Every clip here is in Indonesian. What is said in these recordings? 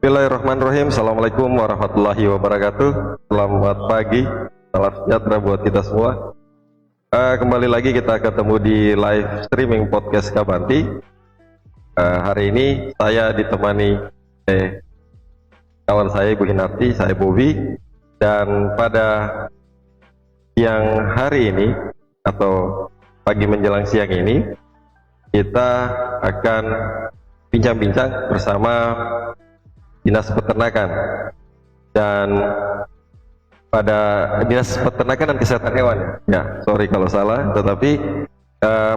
Bismillahirrahmanirrahim. Assalamualaikum warahmatullahi wabarakatuh. Selamat pagi, salam sejahtera buat kita semua. Kembali lagi kita ketemu di live streaming podcast Kabanti. Hari ini saya ditemani kawan saya Ibu Hinarti, saya Bobi, dan pada siang hari ini atau pagi menjelang siang ini kita akan bincang-bincang bersama Dinas Peternakan dan pada Dinas Peternakan dan Kesehatan Hewan, ya sorry kalau salah, tetapi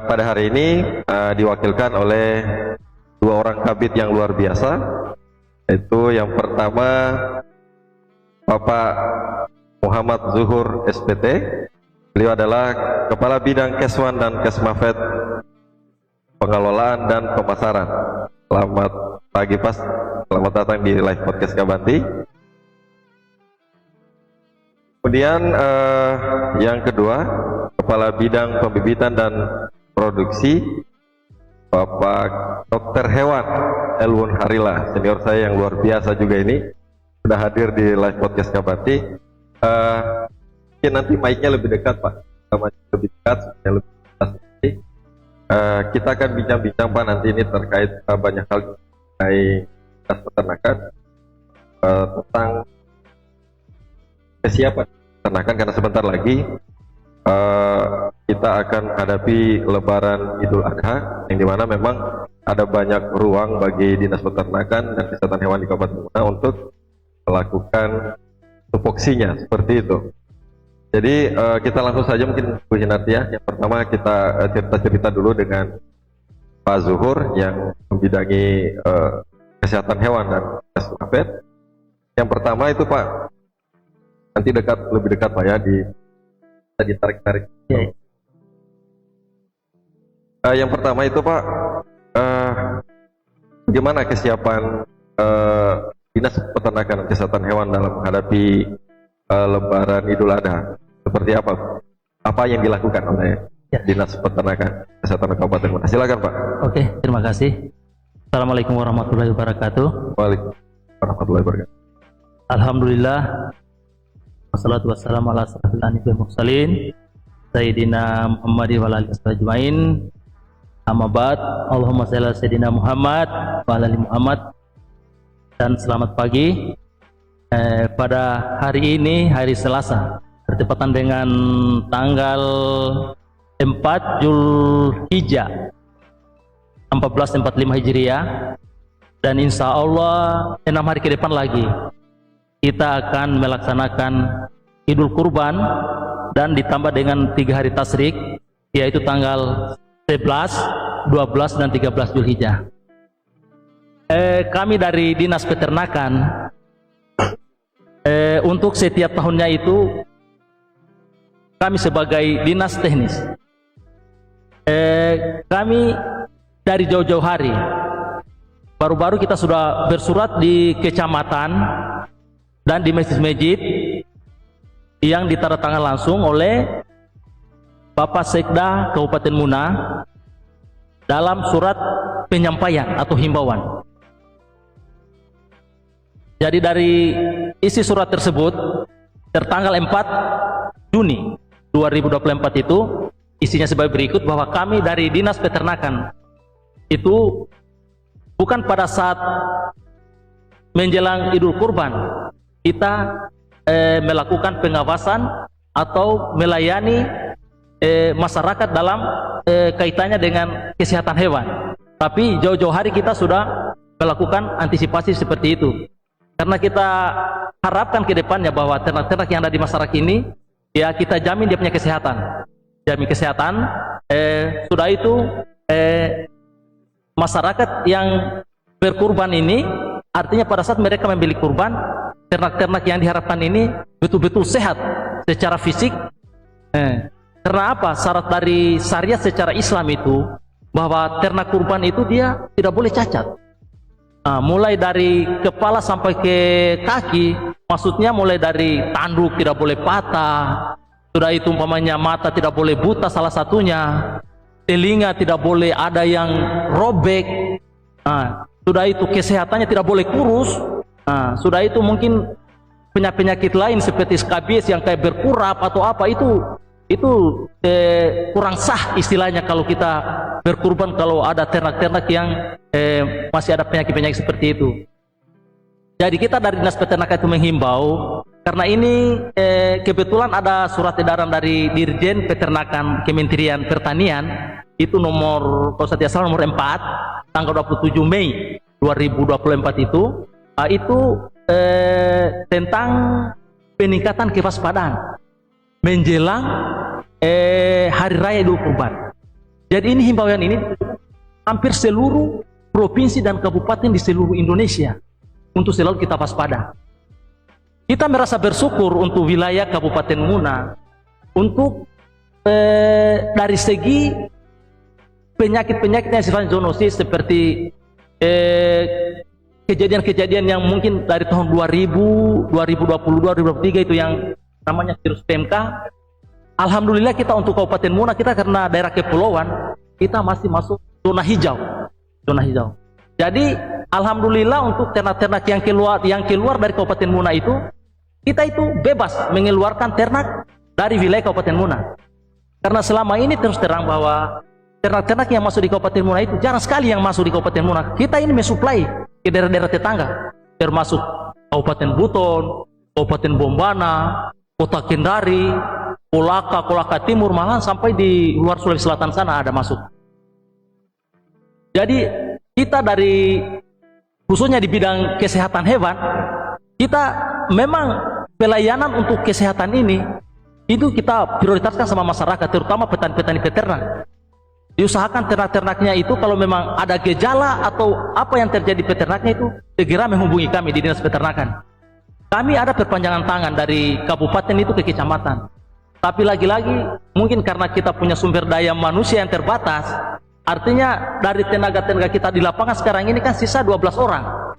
pada hari ini diwakilkan oleh dua orang kabid yang luar biasa, yaitu yang pertama Bapak Muhammad Zuhur SPT. Beliau adalah Kepala Bidang Keswan dan Kesmafet Pengelolaan dan Pemasaran. Selamat pagi Pas, selamat datang di live podcast Kabanti. Kemudian yang kedua, Kepala Bidang Pembibitan dan Produksi, Bapak Dokter Hewan Elwun Harila, senior saya yang luar biasa juga ini, sudah hadir di live podcast Kabanti. Mungkin nanti mic-nya lebih dekat Pak, lebih dekat, lebih dekat. Kita akan bincang-bincang Pak nanti ini terkait banyak hal terkait Dinas Peternakan, tentang kesiapan peternakan, karena sebentar lagi kita akan hadapi Lebaran Idul Adha, yang dimana memang ada banyak ruang bagi Dinas Peternakan dan Kesehatan Hewan di Kabupaten Muna untuk melakukan tupoksinya seperti itu. Jadi kita langsung saja mungkin Bu Hinarti ya. Yang pertama kita cerita dulu dengan Pak Zuhur yang membidangi kesehatan hewan dan kesmafet. Yang pertama itu Pak, nanti lebih dekat Pak ya, ditarik-tarik. Yang pertama itu Pak, bagaimana kesiapan Dinas Peternakan dan Kesehatan Hewan dalam menghadapi Lebaran Idul Adha? Seperti apa yang dilakukan oleh Dinas Peternakan Kesehatan Kabupaten Muna? Silakan Pak. Oke, terima kasih. Assalamualaikum warahmatullahi wabarakatuh. Waalaikumsalam warahmatullahi wabarakatuh. Alhamdulillah, wassalatu wassalamu ala asrofil anbiya'i wal mursalin Sayyidina Muhammad wa ala alihi ajmain. Amma ba'd. Allahumma shalli ala Sayyidina Muhammad wa ala ali Muhammad. Dan selamat pagi. Pada hari ini, hari Selasa, bertepatan dengan tanggal 4 Zulhijjah 1445 Hijriah, dan insya Allah 6 hari ke depan lagi kita akan melaksanakan Idul Kurban, dan ditambah dengan 3 hari tasrik, yaitu tanggal 11, 12, dan 13 Zulhijjah. Kami dari Dinas Peternakan untuk setiap tahunnya itu kami sebagai dinas teknis, kami dari jauh-jauh hari, baru-baru kita sudah bersurat di kecamatan dan di masjid-masjid yang ditandatangan langsung oleh Bapak Sekda Kabupaten Muna dalam surat penyampaian atau himbauan. Jadi dari isi surat tersebut tertanggal 4 Juni 2024 itu isinya sebagai berikut, bahwa kami dari Dinas Peternakan itu bukan pada saat menjelang Idul Kurban kita melakukan pengawasan atau melayani masyarakat dalam kaitannya dengan kesehatan hewan, tapi jauh-jauh hari kita sudah melakukan antisipasi seperti itu, karena kita harapkan ke depannya bahwa ternak-ternak yang ada di masyarakat ini, ya kita jamin dia punya kesehatan, jamin kesehatan. Sudah itu masyarakat yang berkurban ini, artinya pada saat mereka membeli kurban, ternak-ternak yang diharapkan ini betul-betul sehat secara fisik. Karena apa? Syarat dari syariat secara Islam itu bahwa ternak kurban itu dia tidak boleh cacat. Mulai dari kepala sampai ke kaki, maksudnya mulai dari tanduk tidak boleh patah, sudah itu umpamanya mata tidak boleh buta salah satunya, telinga tidak boleh ada yang robek, sudah itu kesehatannya tidak boleh kurus, Nah, sudah itu mungkin penyakit lain seperti skabies yang kayak berkurap atau apa itu kurang sah istilahnya kalau kita berkurban kalau ada ternak-ternak yang masih ada penyakit-penyakit seperti itu. Jadi kita dari Dinas Peternakan itu menghimbau karena ini kebetulan ada surat edaran dari Dirjen Peternakan Kementerian Pertanian itu nomor kalau saya tidak salah nomor 4 tanggal 27 Mei 2024 itu tentang peningkatan kewaspadaan menjelang hari raya Idul Kurban. Jadi ini himbauan ini hampir seluruh provinsi dan kabupaten di seluruh Indonesia untuk selalu kita waspada. Kita merasa bersyukur untuk wilayah Kabupaten Muna untuk dari segi penyakit-penyakit yang sifatnya zoonosis seperti kejadian-kejadian yang mungkin dari tahun 2000, 2022, 2023 itu yang namanya virus PMK. Alhamdulillah kita untuk Kabupaten Muna kita karena daerah kepulauan kita masih masuk zona hijau. Jadi alhamdulillah untuk ternak-ternak yang keluar dari Kabupaten Muna itu kita itu bebas mengeluarkan ternak dari wilayah Kabupaten Muna. Karena selama ini terus terang bahwa ternak-ternak yang masuk di Kabupaten Muna itu jarang sekali yang masuk di Kabupaten Muna. Kita ini mensuplai ke daerah-daerah tetangga termasuk Kabupaten Buton, Kabupaten Bombana, Kota Kendari, Kolaka Timur, malah sampai di luar Sulawesi Selatan sana ada masuk. Jadi kita dari khususnya di bidang kesehatan hewan, kita memang pelayanan untuk kesehatan ini itu kita prioritaskan sama masyarakat, terutama petani-petani peternak. Diusahakan ternak-ternaknya itu kalau memang ada gejala atau apa yang terjadi peternaknya itu segera menghubungi kami di Dinas Peternakan. Kami ada perpanjangan tangan dari kabupaten itu ke kecamatan. Tapi lagi-lagi mungkin karena kita punya sumber daya manusia yang terbatas, artinya dari tenaga-tenaga kita di lapangan sekarang ini kan sisa 12 orang.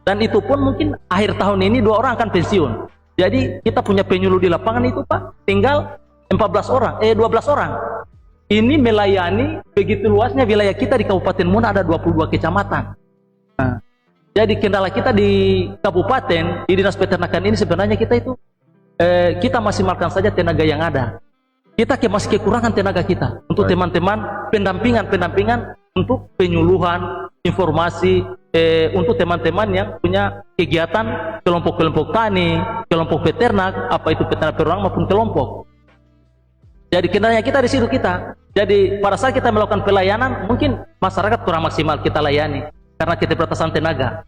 Dan itu pun mungkin akhir tahun ini 2 orang akan pensiun. Jadi kita punya penyuluh di lapangan itu Pak, tinggal 12 orang. Ini melayani begitu luasnya wilayah kita di Kabupaten Muna ada 22 kecamatan. Nah, jadi kendala kita di kabupaten, di Dinas Peternakan ini sebenarnya kita itu kita masih makan saja tenaga yang ada. Kita masih kekurangan tenaga kita untuk teman-teman pendampingan untuk penyuluhan informasi untuk teman-teman yang punya kegiatan kelompok-kelompok tani, kelompok peternak, apa itu peternak peruang maupun kelompok. Jadi kendalanya kita di situ kita. Jadi pada saat kita melakukan pelayanan mungkin masyarakat kurang maksimal kita layani karena keterbatasan tenaga.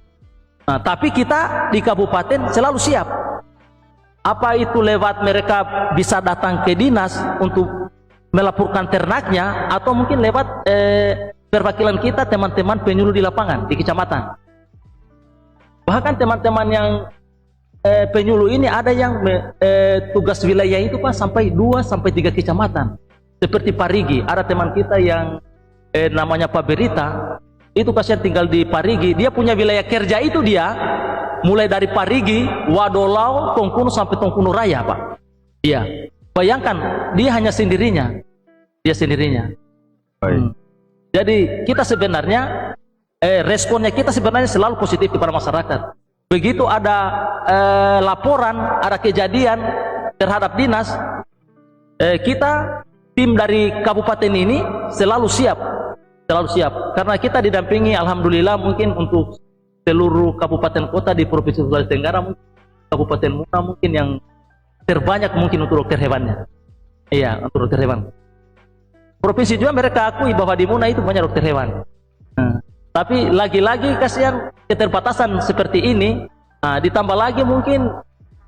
Nah, tapi kita di kabupaten selalu siap. Apa itu lewat mereka bisa datang ke dinas untuk melaporkan ternaknya atau mungkin lewat perwakilan kita teman-teman penyuluh di lapangan di kecamatan. Bahkan teman-teman yang penyuluh ini ada yang tugas wilayah itu Pak sampai 2 sampai 3 kecamatan. Seperti Parigi, ada teman kita yang namanya Pak Berita, itu kasihan tinggal di Parigi, dia punya wilayah kerja itu dia mulai dari Parigi, Wadolau, Tongkuno sampai Tongkuno Raya Pak. Iya. Bayangkan dia hanya sendirinya. Dia sendirinya. Jadi kita sebenarnya responnya kita sebenarnya selalu positif kepada masyarakat. Begitu ada laporan, ada kejadian terhadap dinas, kita tim dari kabupaten ini selalu siap, karena kita didampingi alhamdulillah mungkin untuk seluruh kabupaten kota di Provinsi Sulawesi Tenggara, mungkin Kabupaten Muna mungkin yang terbanyak mungkin untuk dokter hewannya. Iya, untuk dokter hewan. Provinsi juga mereka akui bahwa di Muna itu banyak dokter hewan. Tapi lagi-lagi kasihan keterbatasan seperti ini, ditambah lagi mungkin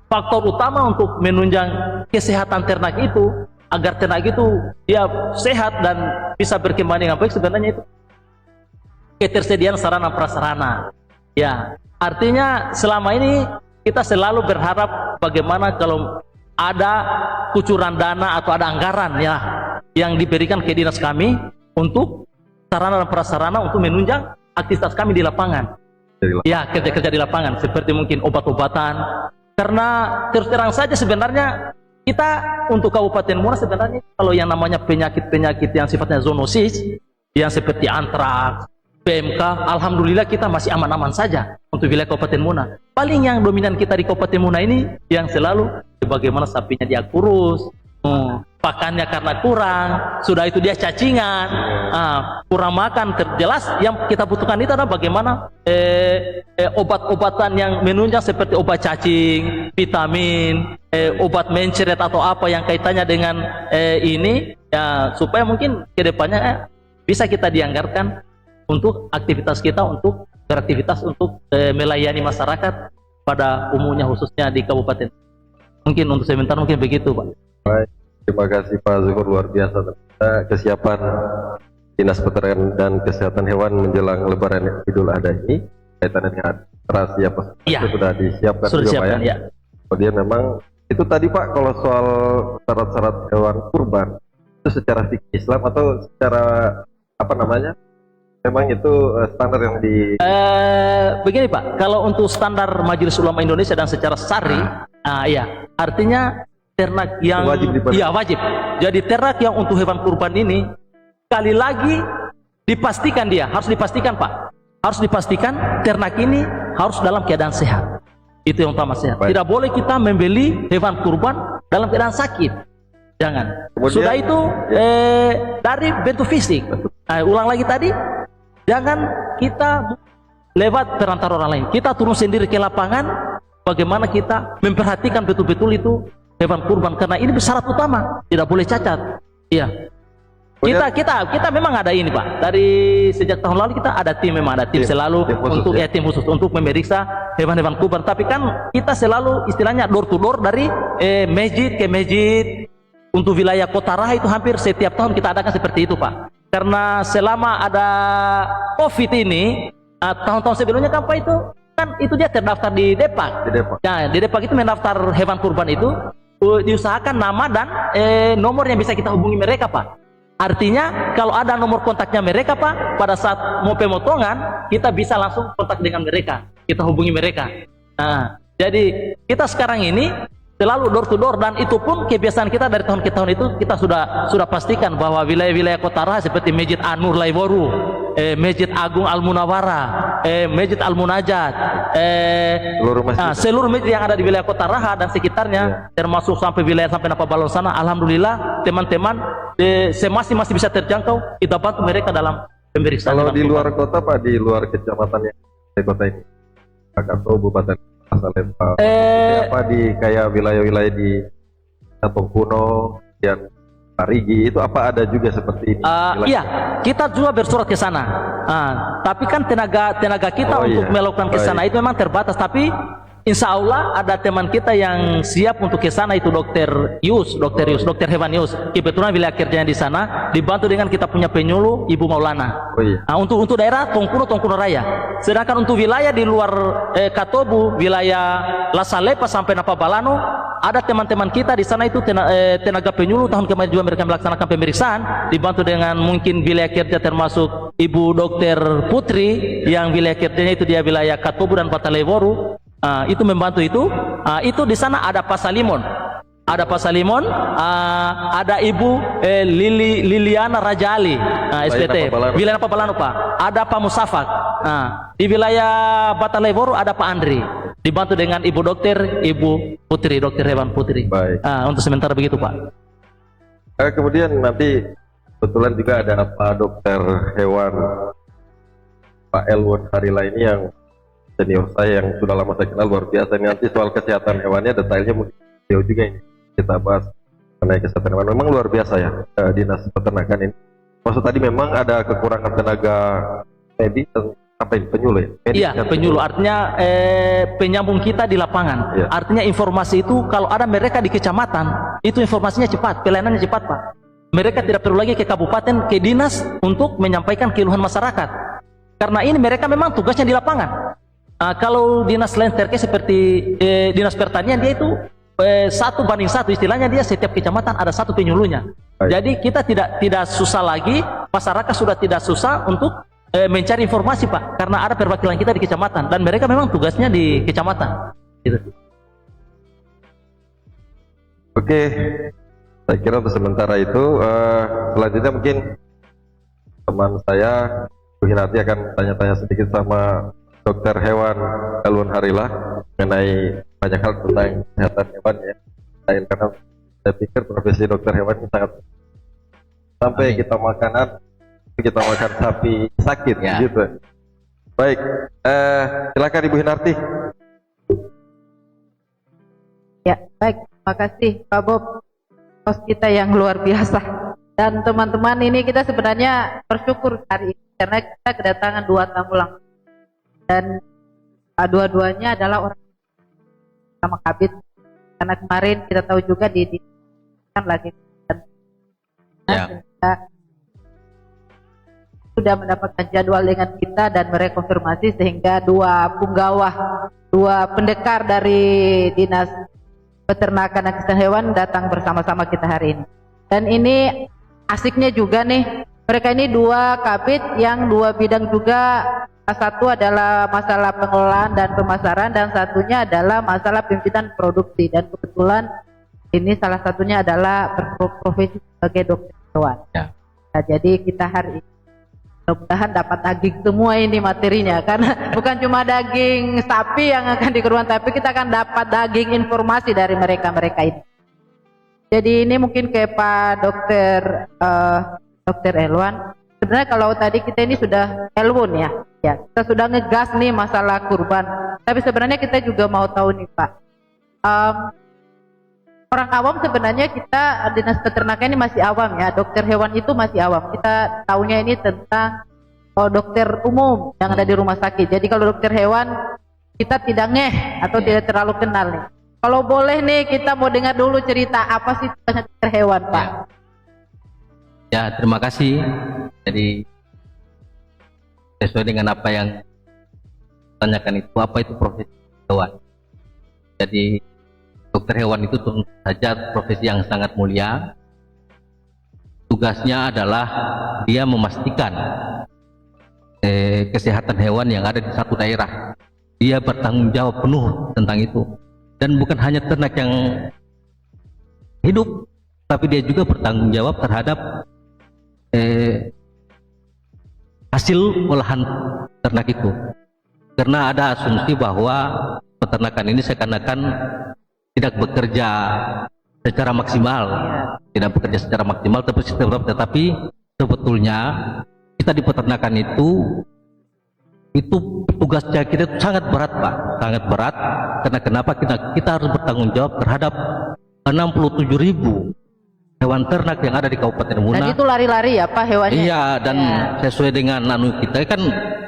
faktor utama untuk menunjang kesehatan ternak itu, agar ternak itu dia sehat dan bisa berkembang dengan baik, sebenarnya itu ketersediaan sarana prasarana. Ya, artinya selama ini kita selalu berharap bagaimana kalau ada kucuran dana atau ada anggaran ya yang diberikan ke dinas kami untuk sarana dan prasarana untuk menunjang aktivitas kami di lapangan. Ya, kerja-kerja di lapangan seperti mungkin obat-obatan. Karena terus terang saja sebenarnya kita untuk Kabupaten Muna sebenarnya kalau yang namanya penyakit-penyakit yang sifatnya zoonosis, yang seperti antraks, PMK, alhamdulillah kita masih aman-aman saja untuk wilayah Kabupaten Muna. Paling yang dominan kita di Kabupaten Muna ini yang selalu bagaimana sapinya dia kurus, pakannya karena kurang, sudah itu dia cacingan, kurang makan. Terjelas yang kita butuhkan itu adalah bagaimana obat-obatan yang menunjang seperti obat cacing, vitamin, obat mencret atau apa yang kaitannya dengan ini, ya supaya mungkin kedepannya bisa kita dianggarkan untuk aktivitas kita, untuk beraktivitas untuk melayani masyarakat pada umumnya, khususnya di kabupaten. Mungkin untuk sebentar mungkin begitu, Pak. Baik, terima kasih Pak Zuhur, luar biasa kesiapan Dinas Peternakan dan Kesehatan Hewan menjelang Lebaran Idul Adha ini kaitannya dengan rahasia apa Ya, sudah disiapkan sudah juga disiapkan, Pak ya. Kemudian memang itu tadi Pak, kalau soal syarat-syarat hewan kurban itu secara fikih Islam atau secara apa namanya? Memang itu standar yang di begini Pak, kalau untuk standar Majelis Ulama Indonesia dan secara syari, ya artinya ternak yang wajib iya wajib. Jadi ternak yang untuk hewan kurban ini sekali lagi dipastikan, dia harus dipastikan Pak, harus dipastikan ternak ini harus dalam keadaan sehat. Itu yang utama, sehat. Baik. Tidak boleh kita membeli hewan kurban dalam keadaan sakit, jangan. Kemudian, Sudah itu dari bentuk fisik. Ulang lagi tadi, jangan kita lewat perantara orang lain. Kita turun sendiri ke lapangan, bagaimana kita memperhatikan betul-betul itu hewan kurban, karena ini syarat utama, tidak boleh cacat. Iya. Kita memang ada ini Pak. Dari sejak tahun lalu kita ada tim, memang ada tim selalu tim khusus, untuk tim khusus untuk memeriksa hewan-hewan kurban. Tapi kan kita selalu istilahnya door to door dari masjid ke masjid. Untuk wilayah Kota Raha itu hampir setiap tahun kita adakan seperti itu Pak. Karena selama ada COVID ini, tahun-tahun sebelumnya kan Pak itu kan itu dia terdaftar di Depak. Nah, di Depak itu mendaftar hewan kurban itu diusahakan nama dan nomor yang bisa kita hubungi mereka Pak. Artinya kalau ada nomor kontaknya mereka Pak, pada saat mau pemotongan kita bisa langsung kontak dengan mereka, kita hubungi mereka. Nah, jadi kita sekarang ini selalu door to door, dan itu pun kebiasaan kita dari tahun ke tahun itu kita sudah pastikan bahwa wilayah-wilayah Kota Raha seperti Masjid An-Nur Laiboru, Masjid Agung Al-Munawwarah, Masjid Al-Munajat, seluruh masjid yang ada di wilayah Kota Raha dan sekitarnya, termasuk sampai wilayah sampai Napabalon sana, alhamdulillah teman-teman masih bisa terjangkau, kita bantu mereka dalam pemeriksaan. Kalau di luar kota Pak, di luar kecamatan yang di kota ini, Kabupaten Masalempa, apa di kayak wilayah-wilayah di Katong Kuno, yang Parigi, itu apa ada juga seperti ini? Iya, kita juga bersurat ke sana. Tapi kan tenaga kita untuk melakukan ke sana itu memang terbatas. Tapi insya Allah ada teman kita yang siap untuk ke sana, itu Dokter Hewan Yus. Kebetulan wilayah kerjanya di sana, dibantu dengan kita punya penyuluh Ibu Maulana. Untuk daerah Tongkuno Raya. Sedangkan untuk wilayah di luar Katobu, wilayah Lasalepa sampai Napabalano, ada teman-teman kita di sana itu tenaga penyuluh. Tahun kemarin juga mereka melaksanakan pemeriksaan, dibantu dengan mungkin wilayah kerja termasuk Ibu Dokter Putri yang wilayah kerjanya itu dia wilayah Katobu dan Pataleworu. Itu membantu itu. Itu di sana ada Pak Salimon, ada Ibu Liliana Raja Ali, SPT wilayah Napabalano Pak. Ada Pak Musafak. Di wilayah Bataleworu ada Pak Andri, dibantu dengan Ibu Putri, Dokter Hewan Putri. Untuk sementara begitu Pak. Kemudian nanti kebetulan juga ada Pak Dokter Hewan Pak Elwood Harila ini yang senior saya yang sudah lama saya kenal, luar biasa. Nanti soal kesehatan hewannya detailnya mungkin jauh juga ini kita bahas mengenai kesehatan hewan. Memang luar biasa ya Dinas Peternakan ini. Maksud tadi memang ada kekurangan tenaga medis apa ini, penyuluh ya? Iya, penyuluh. Artinya penyambung kita di lapangan. Artinya informasi itu kalau ada mereka di kecamatan, itu informasinya cepat, pelayanannya cepat Pak. Mereka tidak perlu lagi ke kabupaten, ke dinas untuk menyampaikan keluhan masyarakat. Karena ini mereka memang tugasnya di lapangan. Kalau dinas lain terkait seperti dinas pertanian, dia itu 1:1 istilahnya, dia setiap kecamatan ada satu penyuluhnya. Jadi kita tidak susah lagi, masyarakat sudah tidak susah untuk mencari informasi Pak, karena ada perwakilan kita di kecamatan dan mereka memang tugasnya di kecamatan gitu. Oke, saya kira untuk sementara itu selanjutnya mungkin teman saya Bu Hinarti akan tanya-tanya sedikit sama dokter hewan Elwan Harilah mengenai banyak hal tentang kesehatan hewan ya. Karena saya pikir profesi dokter hewan ini sangat sampai Amin. kita makan sapi sakit Ya. gitu. Baik, silakan Ibu Hinarti. Ya, baik. Terima kasih Pak Bob, host kita yang luar biasa. Dan teman-teman, ini kita sebenarnya bersyukur hari ini karena kita kedatangan 2 tamu langsung. Dan dua-duanya adalah orang sama Kabit. Karena kemarin kita tahu juga di kan lagi Ya. kita sudah mendapatkan jadwal dengan kita dan merekonfirmasi sehingga 2 punggawah, 2 pendekar dari Dinas Peternakan dan Kesehatan Hewan datang bersama-sama kita hari ini. Dan ini asiknya juga nih, mereka ini 2 kabit yang 2 bidang juga. Satu adalah masalah pengelolaan dan pemasaran dan satunya adalah masalah pimpinan produksi. Dan kebetulan ini salah satunya adalah berprofesi sebagai dokter hewan. Ya. Nah, jadi kita hari ini mudah-mudahan dapat daging semua ini materinya, karena bukan cuma daging sapi yang akan dikurban, tapi kita akan dapat daging informasi dari mereka-mereka ini. Jadi ini mungkin ke Pak Dokter Elwan. Sebenarnya kalau tadi kita ini sudah Elwun ya, kita sudah ngegas nih masalah kurban. Tapi sebenarnya kita juga mau tahu nih Pak, orang awam sebenarnya kita Dinas Peternakan ini masih awam ya, dokter hewan itu masih awam. Kita tahunya ini tentang dokter umum yang ada di rumah sakit. Jadi kalau dokter hewan kita tidak ngeh atau tidak terlalu kenal nih. Kalau boleh nih kita mau dengar dulu cerita apa sih dokter hewan Pak? Ya, terima kasih. Jadi sesuai dengan apa yang tanyakan itu, apa itu profesi hewan. Jadi dokter hewan itu tentu saja profesi yang sangat mulia. Tugasnya adalah dia memastikan kesehatan hewan yang ada di satu daerah. Dia bertanggung jawab penuh tentang itu. Dan bukan hanya ternak yang hidup, tapi dia juga bertanggung jawab terhadap hasil olahan ternak itu. Karena ada asumsi bahwa peternakan ini seakan-akan tidak bekerja secara maksimal, tetapi sebetulnya kita di peternakan itu tugasnya kita sangat berat Pak, sangat berat. Karena kenapa kita harus bertanggung jawab terhadap 67.000 hewan ternak yang ada di Kabupaten Muna. Dan itu lari-lari ya Pak hewannya? Iya, dan sesuai dengan kita kan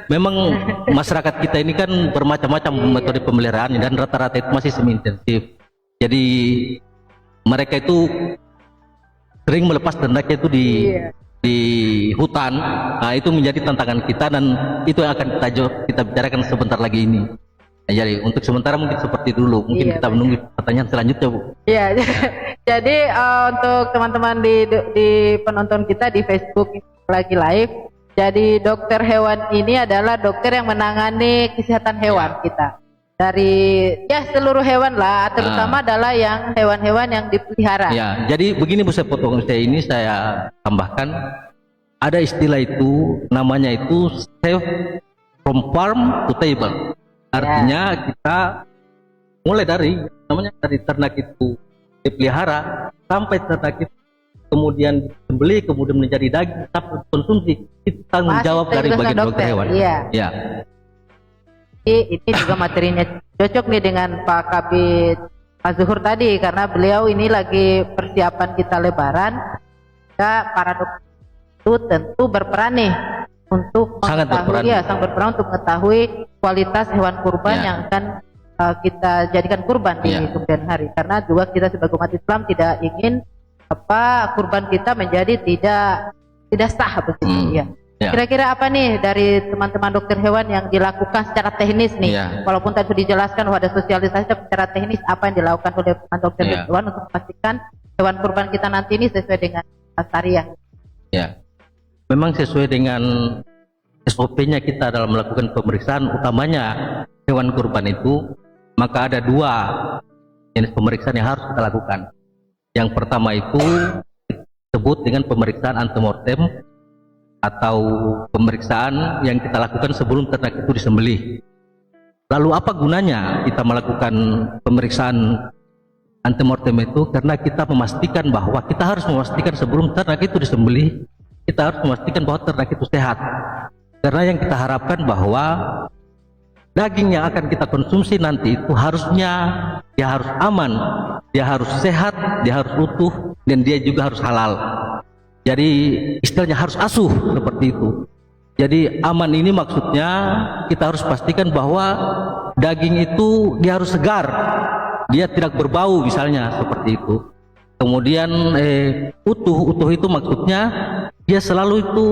memang masyarakat kita ini kan bermacam-macam metode pemeliharaan dan rata-rata itu masih semi intensif. Jadi mereka itu sering melepas ternaknya itu di hutan. Nah, itu menjadi tantangan kita dan itu yang akan kita bicarakan sebentar lagi ini. Nah, jadi untuk sementara mungkin seperti dulu. Mungkin kita menunggu pertanyaan selanjutnya, Bu. Iya. Jadi untuk teman-teman di penonton kita di Facebook lagi live. Jadi dokter hewan ini adalah dokter yang menangani kesehatan hewan kita. Dari seluruh hewan lah, terutama adalah yang hewan-hewan yang dipelihara. Ya, jadi begini Bu, saya potong saya tambahkan, ada istilah itu namanya itu safe from farm to table. Artinya kita mulai dari ternak itu dipelihara sampai ternak itu kemudian dibeli, kemudian menjadi daging sampai konsumsi, itu tanggung jawab dari bagian dokter hewan. Iya. Ya. Ini juga materinya cocok nih dengan Pak Kabit Pak Zuhur tadi, karena beliau ini lagi persiapan kita Lebaran. Para dokter itu tentu berperan nih untuk sangat berperan untuk mengetahui kualitas hewan kurban yang akan kita jadikan kurban di kemudian hari. Karena juga kita sebagai umat Islam tidak ingin kurban kita menjadi tidak sah begitu ya. Kira-kira apa nih dari teman-teman dokter hewan yang dilakukan secara teknis nih? Walaupun tadi sudah dijelaskan bahwa ada sosialisasi, tapi secara teknis apa yang dilakukan oleh teman dokter hewan untuk memastikan hewan kurban kita nanti ini sesuai dengan syariah? Ya, memang sesuai dengan SOP-nya kita dalam melakukan pemeriksaan utamanya hewan kurban itu, maka ada 2 jenis pemeriksaan yang harus kita lakukan. Yang pertama itu disebut dengan pemeriksaan antemortem atau pemeriksaan yang kita lakukan sebelum ternak itu disembelih. Lalu apa gunanya kita melakukan pemeriksaan antemortem itu? Karena kita memastikan bahwa kita harus memastikan sebelum ternak itu disembelih, kita harus memastikan bahwa ternak itu sehat. Karena yang kita harapkan bahwa daging yang akan kita konsumsi nanti itu harusnya dia harus aman, dia harus sehat, dia harus utuh, dan dia juga harus halal. Jadi istilahnya harus asuh seperti itu. Jadi aman ini maksudnya kita harus pastikan bahwa daging itu dia harus segar, dia tidak berbau misalnya seperti itu. Kemudian utuh itu maksudnya dia selalu itu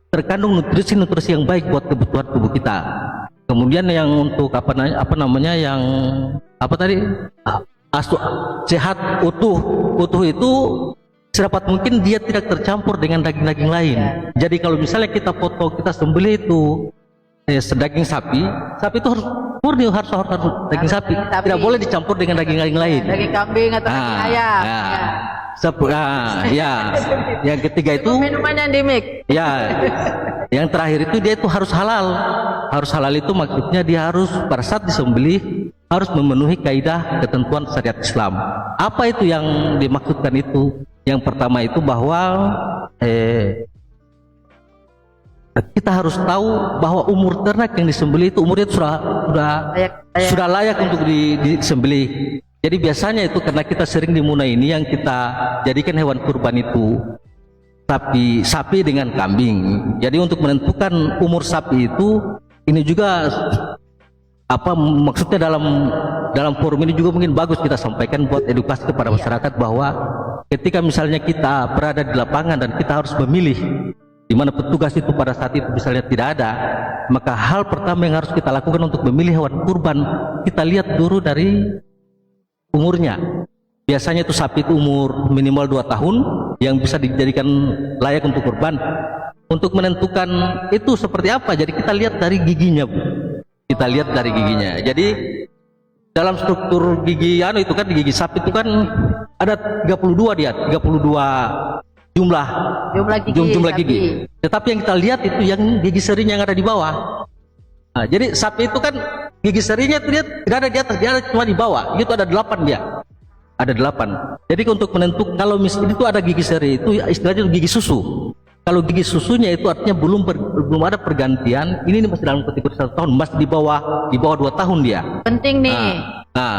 terkandung nutrisi-nutrisi yang baik buat kebutuhan tubuh kita. Kemudian yang untuk apa namanya yang apa tadi sehat utuh itu sedapat mungkin dia tidak tercampur dengan daging-daging lain. Jadi kalau misalnya kita kita sembelih itu daging sapi itu harus murni, harus daging sapi. Tidak boleh dicampur dengan daging-daging lain. Daging kambing atau daging ayam. Yang ketiga itu minumannya endemik. Ya, yang terakhir itu dia itu harus halal. Harus halal itu maksudnya dia harus pada saat disembelih harus memenuhi kaidah ketentuan syariat Islam. Apa itu yang dimaksudkan itu? Yang pertama itu bahwa kita harus tahu bahwa umur ternak yang disembelih itu umurnya sudah layak untuk disembelih. Jadi biasanya itu karena kita sering di Muna ini yang kita jadikan hewan kurban itu sapi dengan kambing. Jadi untuk menentukan umur sapi itu ini juga maksudnya dalam forum ini juga mungkin bagus kita sampaikan buat edukasi kepada masyarakat bahwa ketika misalnya kita berada di lapangan dan kita harus memilih di mana petugas itu pada saat itu misalnya tidak ada, maka hal pertama yang harus kita lakukan untuk memilih hewan kurban, kita lihat dulu dari umurnya. Biasanya itu sapi itu umur minimal 2 tahun yang bisa dijadikan layak untuk kurban. Untuk menentukan itu seperti apa, jadi kita lihat dari giginya, Bu. Kita lihat dari giginya. Jadi dalam struktur gigi itu kan gigi sapi itu kan ada 32 jumlah gigi. Tetapi yang kita lihat itu yang gigi serinya yang ada di bawah. Nah, jadi sapi itu kan gigi serinya itu dia tidak ada di atas, dia ada cuma di bawah. Itu ada 8 dia. Ada 8. Jadi untuk menentukan kalau misalnya itu ada gigi seri itu istilahnya gigi susu. Kalau gigi susunya itu artinya belum ada pergantian. Ini masih dalam kategori 1 tahun, masih di bawah 2 tahun dia. Penting nih. Nah,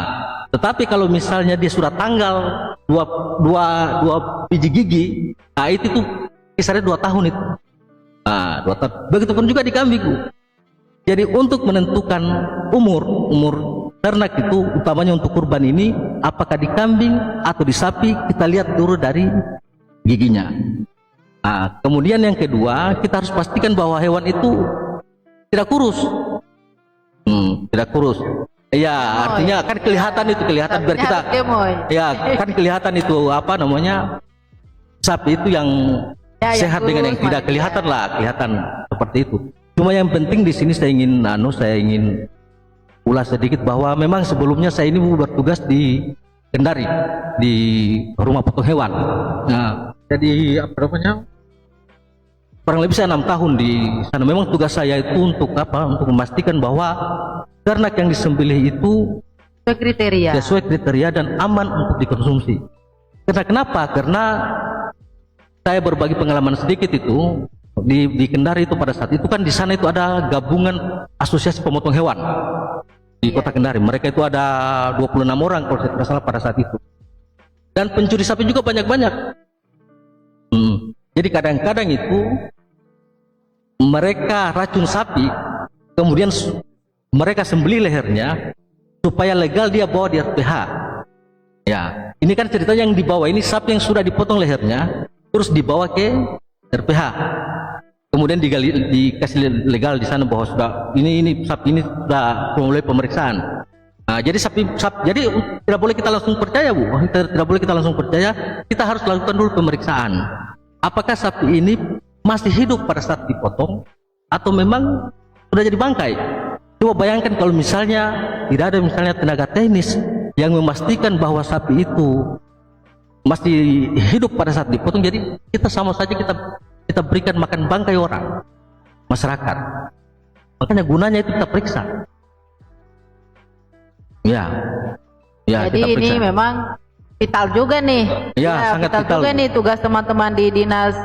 tetapi kalau misalnya dia sudah tanggal dua biji gigi, nah itu tuh kisarnya 2 tahun itu. Nah, 2 tahun. Begitupun juga di kambing. Jadi untuk menentukan umur ternak itu utamanya untuk kurban ini, apakah di kambing atau di sapi, kita lihat dulu dari giginya. Nah, kemudian yang kedua, kita harus pastikan bahwa hewan itu tidak kurus. Tidak kurus. Ya, artinya kan kelihatan biar kita. Ya, kan kelihatan itu apa namanya? Sapi itu yang sehat kurus, dengan yang tidak kelihatan kelihatan seperti itu. Cuma yang penting di sini saya ingin ulas sedikit bahwa memang sebelumnya saya ini bertugas di Kendari di rumah potong hewan. Nah, jadi apa namanya? Kurang lebih saya 6 tahun di sana. Memang tugas saya itu untuk untuk memastikan bahwa ternak yang disembelih itu sesuai kriteria dan aman untuk dikonsumsi. Kenapa? Karena saya berbagi pengalaman sedikit itu di Kendari itu pada saat itu kan di sana itu ada gabungan asosiasi pemotong hewan di kota Kendari. Mereka itu ada 26 orang kalau saya tidak salah pada saat itu. Dan pencuri sapi juga banyak-banyak. Jadi kadang-kadang itu mereka racun sapi, kemudian mereka sembelih lehernya supaya legal dia bawa di RPH. Ya, ini kan ceritanya yang dibawa ini sapi yang sudah dipotong lehernya, terus dibawa ke RPH. Kemudian dikasih legal di sana bahwa sudah ini sapi ini sudah mulai pemeriksaan. Nah, jadi jadi tidak boleh kita langsung percaya, Bu. Tidak boleh kita langsung percaya. Kita harus lakukan dulu pemeriksaan. Apakah sapi ini masih hidup pada saat dipotong atau memang sudah jadi bangkai? Coba bayangkan kalau misalnya tidak ada misalnya tenaga teknis yang memastikan bahwa sapi itu masih hidup pada saat dipotong, jadi kita sama saja kita kita berikan makan bangkai orang, masyarakat. Makanya gunanya itu kita periksa. Ya, ya. Jadi kita ini periksa. memang vital juga nih. Ya, sangat vital. juga nih tugas teman-teman di Dinas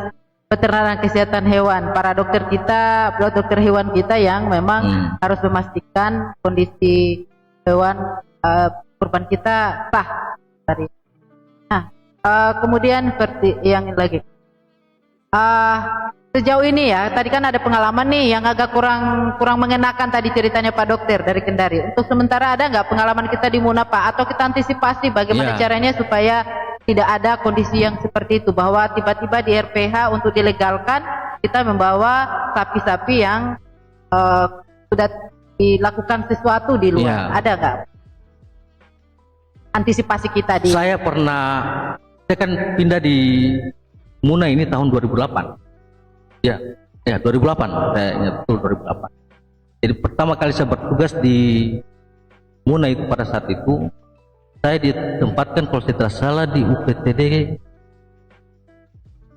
Peternakan Kesehatan Hewan, para dokter kita, dokter hewan kita yang memang harus memastikan kondisi hewan kurban kita sah tadi. Nah, kemudian seperti yang lagi. Sejauh ini ya, tadi kan ada pengalaman nih yang agak kurang mengenakan tadi ceritanya Pak Dokter dari Kendari. Untuk sementara ada nggak pengalaman kita di Muna Pak? Atau kita antisipasi bagaimana caranya supaya tidak ada kondisi yang seperti itu, bahwa tiba-tiba di RPH untuk dilegalkan kita membawa sapi-sapi yang sudah dilakukan sesuatu di luar. Ada nggak antisipasi kita di? Saya kan pindah di Muna ini tahun 2008. Ya 2008, saya ingat betul 2008. Jadi pertama kali saya bertugas di Muna itu pada saat itu saya ditempatkan kalau saya tidak salah di UPTD.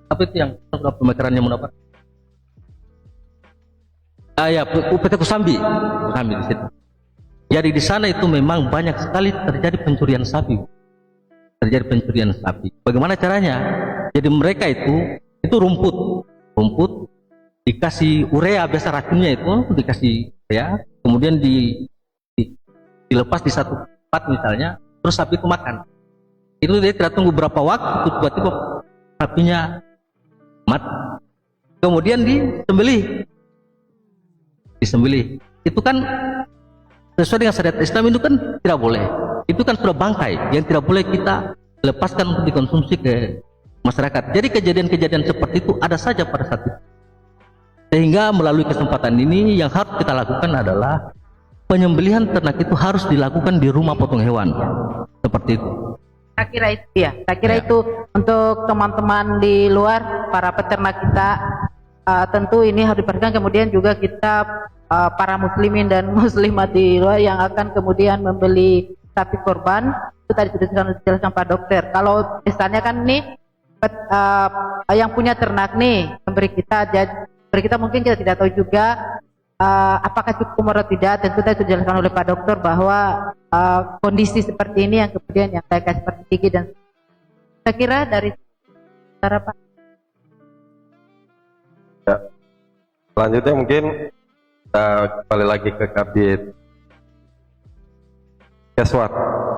Apa itu yang pemekarannya Muna Pak? UPT Kusambi di situ. Jadi di sana itu memang banyak sekali terjadi pencurian sapi. Bagaimana caranya? Jadi mereka itu rumput dikasih urea, biasa racunnya itu dikasih urea, kemudian dilepas di satu tempat misalnya, terus sapi itu makan. Itu dia tidak tunggu berapa waktu, tiba-tiba sapinya mati. Kemudian disembelih. Itu kan sesuai dengan syariat Islam, itu kan tidak boleh. Itu kan sudah bangkai yang tidak boleh kita lepaskan untuk dikonsumsi ke masyarakat. Jadi kejadian-kejadian seperti itu ada saja pada saat itu. Sehingga melalui kesempatan ini yang harus kita lakukan adalah penyembelihan ternak itu harus dilakukan di rumah potong hewan. Seperti itu. Saya kira itu ya. Saya kira itu untuk teman-teman di luar, para peternak kita, tentu ini harus diperhatikan. Kemudian juga kita para muslimin dan muslimat di luar yang akan kemudian membeli sapi korban, itu tadi sudah dijelaskan Pak Dokter. Kalau misalnya kan nih yang punya ternak nih memberi kita mungkin kita tidak tahu juga apakah cukup atau tidak. Tentu tadi sudah dijelaskan oleh Pak Dokter bahwa kondisi seperti ini yang kemudian yang saya kasih seperti tinggi, dan saya kira dari cara Pak. Ya. Selanjutnya mungkin kita kembali lagi ke Kabid Keswat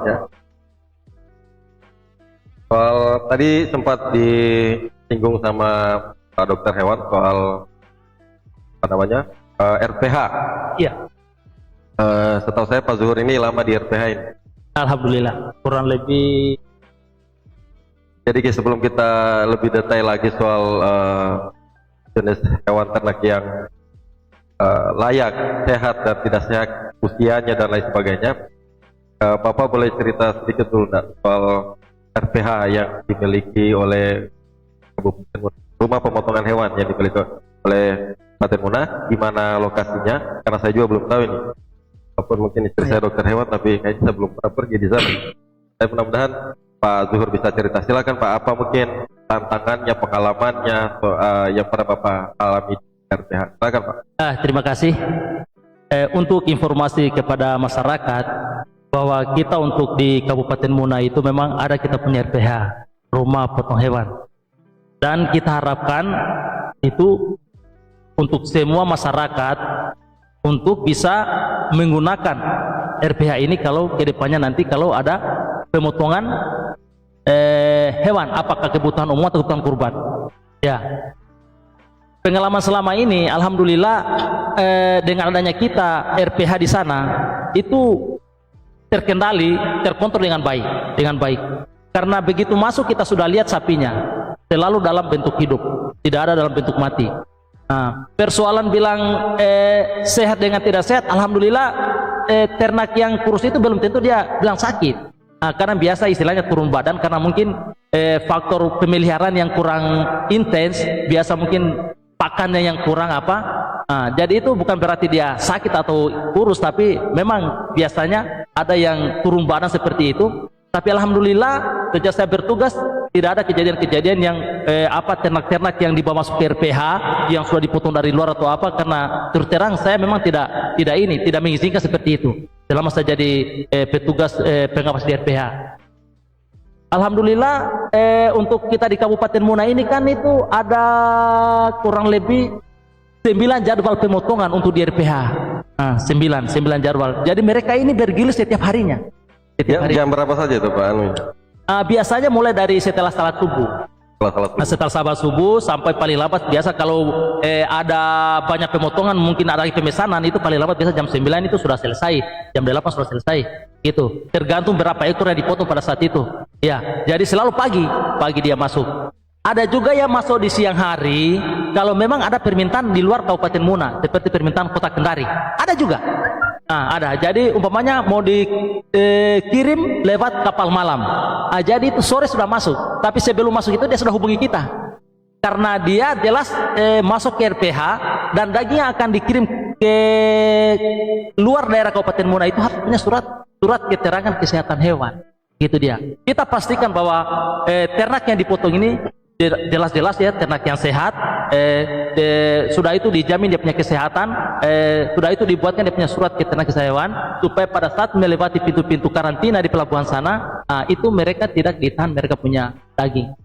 ya. Soal tadi sempat disinggung sama Pak Dokter Hewan soal apa namanya RPH. Iya. Setahu saya Pak Zuhur ini lama di RPH ini. Alhamdulillah, kurang lebih. Jadi sebelum kita lebih detail lagi soal jenis hewan ternak yang layak, sehat dan tidak sehat, usianya dan lain sebagainya, Bapak boleh cerita sedikit dulu soal RPH yang dimiliki oleh rumah pemotongan hewan yang dimiliki oleh Kabupaten Muna, di mana lokasinya? Karena saya juga belum tahu ini. Walaupun mungkin istri saya dokter hewan, tapi kayaknya saya belum pernah pergi di sana. Saya mudah-mudahan Pak Zuhur bisa cerita. Silakan Pak, apa mungkin tantangannya, pengalamannya yang pernah Bapak alami di RPH? Silakan Pak. Terima kasih. Untuk informasi kepada masyarakat bahwa kita untuk di Kabupaten Muna itu memang ada kita punya RPH, rumah potong hewan, dan kita harapkan itu untuk semua masyarakat untuk bisa menggunakan RPH ini kalau kedepannya nanti kalau ada pemotongan hewan, apakah kebutuhan umum atau kebutuhan kurban. Ya, pengalaman selama ini alhamdulillah dengan adanya kita RPH di sana itu terkendali, terkontrol dengan baik, karena begitu masuk kita sudah lihat sapinya selalu dalam bentuk hidup, tidak ada dalam bentuk mati. Nah, persoalan bilang sehat dengan tidak sehat, alhamdulillah ternak yang kurus itu belum tentu dia bilang sakit. Nah, karena biasa istilahnya turun badan karena mungkin faktor pemeliharaan yang kurang intens, biasa mungkin pakannya yang kurang apa. Nah, jadi itu bukan berarti dia sakit atau kurus, tapi memang biasanya ada yang turun badan seperti itu. Tapi alhamdulillah sejak saya bertugas tidak ada kejadian-kejadian yang ternak-ternak yang dibawa masuk ke RPH yang sudah dipotong dari luar atau apa, karena terus terang saya memang tidak mengizinkan seperti itu selama saya jadi petugas pengawas di RPH. Alhamdulillah untuk kita di Kabupaten Muna ini kan itu ada kurang lebih 9 jadwal pemotongan untuk di RPH. 9 jadwal. Jadi mereka ini bergilir setiap harinya. Jam berapa saja itu Pak Anu? Biasanya mulai dari setelah salat subuh. Setelah salat subuh sampai paling lambat biasa kalau ada banyak pemotongan, mungkin ada pemesanan, itu paling lambat biasa jam 9 itu sudah selesai, jam 8 sudah selesai. Gitu. Tergantung berapa ekor yang dipotong pada saat itu. Ya, jadi selalu pagi dia masuk. Ada juga yang masuk di siang hari kalau memang ada permintaan di luar Kabupaten Muna, seperti permintaan Kota Kendari. Ada juga. Ada. Jadi umpamanya mau dikirim lewat kapal malam. Jadi itu sore sudah masuk. Tapi sebelum masuk itu dia sudah hubungi kita. Karena dia jelas masuk ke RPH dan dagingnya akan dikirim ke luar daerah Kabupaten Muna, itu harus punya surat keterangan kesehatan hewan. Gitu dia. Kita pastikan bahwa ternak yang dipotong ini jelas-jelas ya ternak yang sehat, sudah itu dijamin dia punya kesehatan, sudah itu dibuatkan dia punya surat keterangan kesehatan hewan, supaya pada saat melewati pintu-pintu karantina di pelabuhan sana, itu mereka tidak ditahan, mereka punya daging.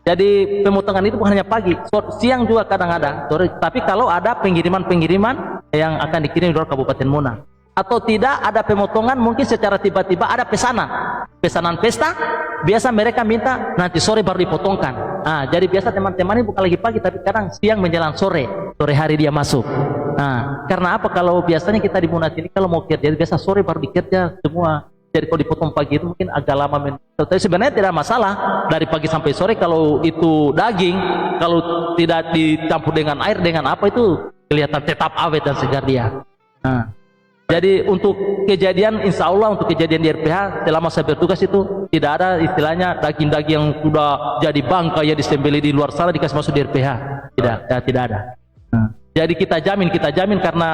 Jadi pemotongan itu bukan hanya pagi, siang juga kadang ada, tapi kalau ada pengiriman yang akan dikirim dari Kabupaten Muna, atau tidak ada pemotongan mungkin secara tiba-tiba ada pesanan pesta, biasa mereka minta nanti sore baru dipotongkan. Jadi biasa teman-teman ini bukan lagi pagi, tapi kadang siang menjelang sore hari dia masuk. Karena apa? Kalau biasanya kita di Munas ini kalau mau kerja biasa sore baru dikerja semua. Jadi kalau dipotong pagi itu mungkin agak lama. Tapi sebenarnya tidak masalah dari pagi sampai sore kalau itu daging, kalau tidak dicampur dengan air dengan apa itu kelihatan tetap awet dan segar dia. Jadi untuk kejadian, insya Allah untuk kejadian di RPH selama saya bertugas itu tidak ada istilahnya daging-daging yang sudah jadi bangkai ya disembelih di luar sana dikasih masuk di RPH. Tidak ada. Jadi kita jamin karena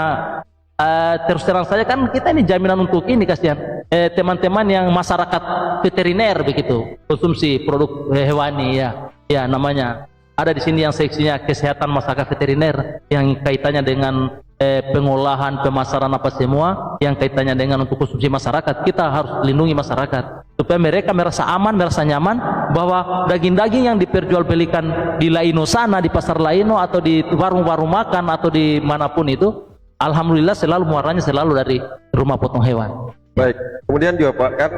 terus terang saja kan kita ini jaminan untuk ini kasihan teman-teman yang masyarakat veteriner begitu, konsumsi produk hewani ya namanya. Ada di sini yang seksinya kesehatan masyarakat veteriner yang kaitannya dengan pengolahan, pemasaran apa semua yang kaitannya dengan untuk konsumsi masyarakat. Kita harus lindungi masyarakat supaya mereka merasa aman, merasa nyaman bahwa daging-daging yang diperjualbelikan di Laino sana, di pasar Laino atau di warung-warung makan atau di manapun itu, alhamdulillah selalu muaranya selalu dari rumah potong hewan. Baik, kemudian juga Pak, kan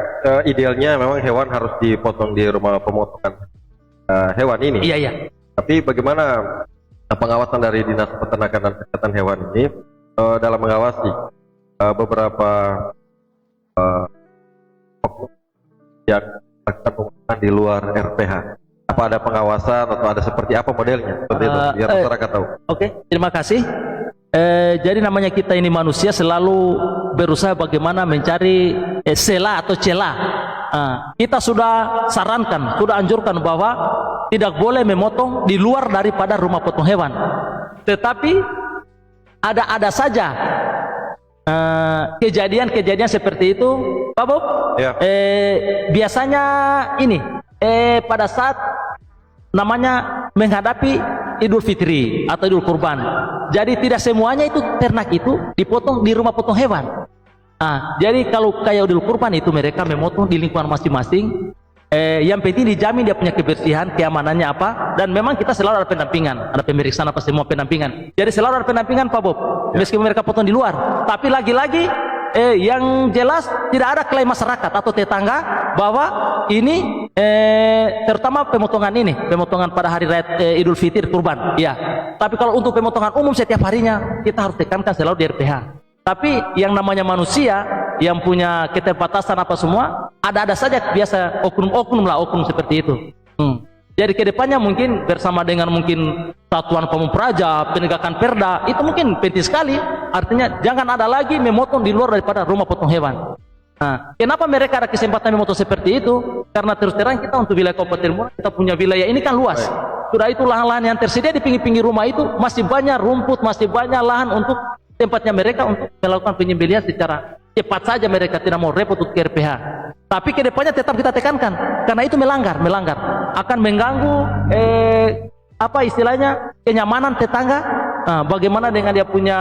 idealnya memang hewan harus dipotong di rumah pemotongan hewan ini. Iya. Tapi bagaimana pengawasan dari Dinas Peternakan dan Kesehatan Hewan ini dalam mengawasi beberapa yang melakukan pemotongan di luar RPH? Apa ada pengawasan atau ada seperti apa modelnya? Seperti itu, biar masyarakat tahu. Oke, terima kasih. Jadi namanya kita ini manusia selalu berusaha bagaimana mencari celah atau celah. Kita sudah sarankan, sudah anjurkan bahwa tidak boleh memotong di luar daripada rumah potong hewan. Tetapi ada saja kejadian-kejadian seperti itu, Pak Bob. Ya. Biasanya ini pada saat namanya menghadapi Idul Fitri atau Idul Kurban. Jadi tidak semuanya itu ternak itu dipotong di rumah potong hewan. Jadi kalau kayak Idul Kurban itu mereka memotong di lingkungan masing-masing. Yang penting dijamin dia punya kebersihan, keamanannya apa, dan memang kita selalu ada pendampingan, ada pemeriksaan apa semua pendampingan. Jadi selalu ada pendampingan Pak Bob, meskipun mereka potong di luar. Tapi lagi-lagi yang jelas tidak ada klaim masyarakat atau tetangga bahwa ini terutama pemotongan pada hari raya Idul Fitri Kurban. Ya. Tapi kalau untuk pemotongan umum setiap harinya kita harus tekankan selalu di RPH. Tapi yang namanya manusia yang punya keterbatasan apa semua, ada saja biasa oknum seperti itu. Jadi kedepannya mungkin bersama dengan mungkin Satuan Pamung Praja, penegakan perda, itu mungkin penting sekali. Artinya jangan ada lagi memotong di luar daripada rumah potong hewan. Kenapa mereka ada kesempatan memotong seperti itu? Karena terus terang kita untuk wilayah Kabupaten Muna, kita punya wilayah ini kan luas. Sudah itu lahan-lahan yang tersedia di pinggir-pinggir rumah itu masih banyak rumput, masih banyak lahan untuk tempatnya mereka untuk melakukan penyembelihan secara cepat saja, mereka tidak mau repot untuk ke RPH. Tapi kedepannya tetap kita tekankan, karena itu melanggar, akan mengganggu apa istilahnya kenyamanan tetangga. Nah, bagaimana dengan dia punya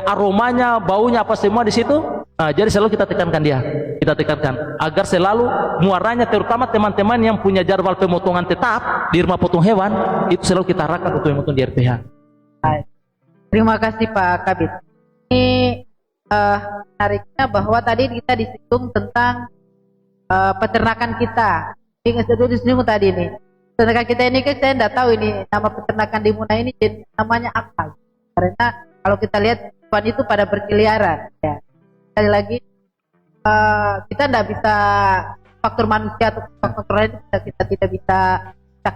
aromanya, baunya apa semua di situ. Nah, jadi selalu kita tekankan agar selalu muaranya, terutama teman-teman yang punya jadwal pemotongan tetap di rumah potong hewan, itu selalu kita arahkan untuk memotong di RPH. Baik. Terima kasih Pak Kabid. Ini menariknya bahwa tadi kita disinggung tentang peternakan kita. Ingat disinggung tadi nih. Peternakan kita ini kan saya tidak tahu ini nama peternakan di Muna ini namanya apa. Karena kalau kita lihat hewan itu pada berkeliaran. Ya. Sekali lagi kita tidak bisa faktor manusia atau faktor lain kita tidak bisa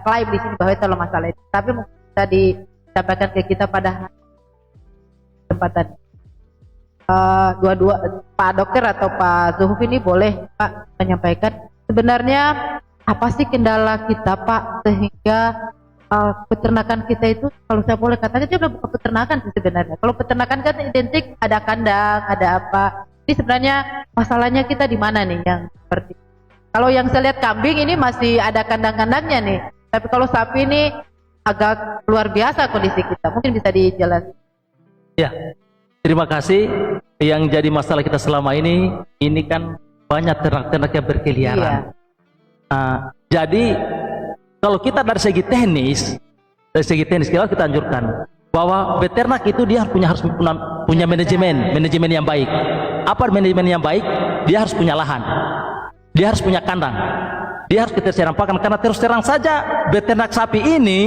klaim di sini bahwa itu adalah masalah itu. Tapi mungkin bisa disampaikan ke kita pada kesempatan. Dua-dua Pak Dokter atau Pak Zuhuf ini boleh Pak menyampaikan sebenarnya apa sih kendala kita Pak sehingga peternakan kita itu, kalau saya boleh katakan itu udah bukan peternakan sih sebenarnya. Kalau peternakan kan identik ada kandang, ada apa. Ini sebenarnya masalahnya kita di mana nih yang seperti. Kalau yang saya lihat kambing ini masih ada kandang-kandangnya nih. Tapi kalau sapi ini agak luar biasa kondisi kita. Mungkin bisa dijelaskan. Ya. Terima kasih. Yang jadi masalah kita selama ini kan banyak ternak-ternak yang berkeliaran. Iya. Jadi kalau kita dari segi teknis kita anjurkan bahwa beternak itu dia harus punya manajemen yang baik. Apa manajemen yang baik? Dia harus punya lahan, dia harus punya kandang, dia harus ketersediaan pakan. Karena terus terang saja beternak sapi ini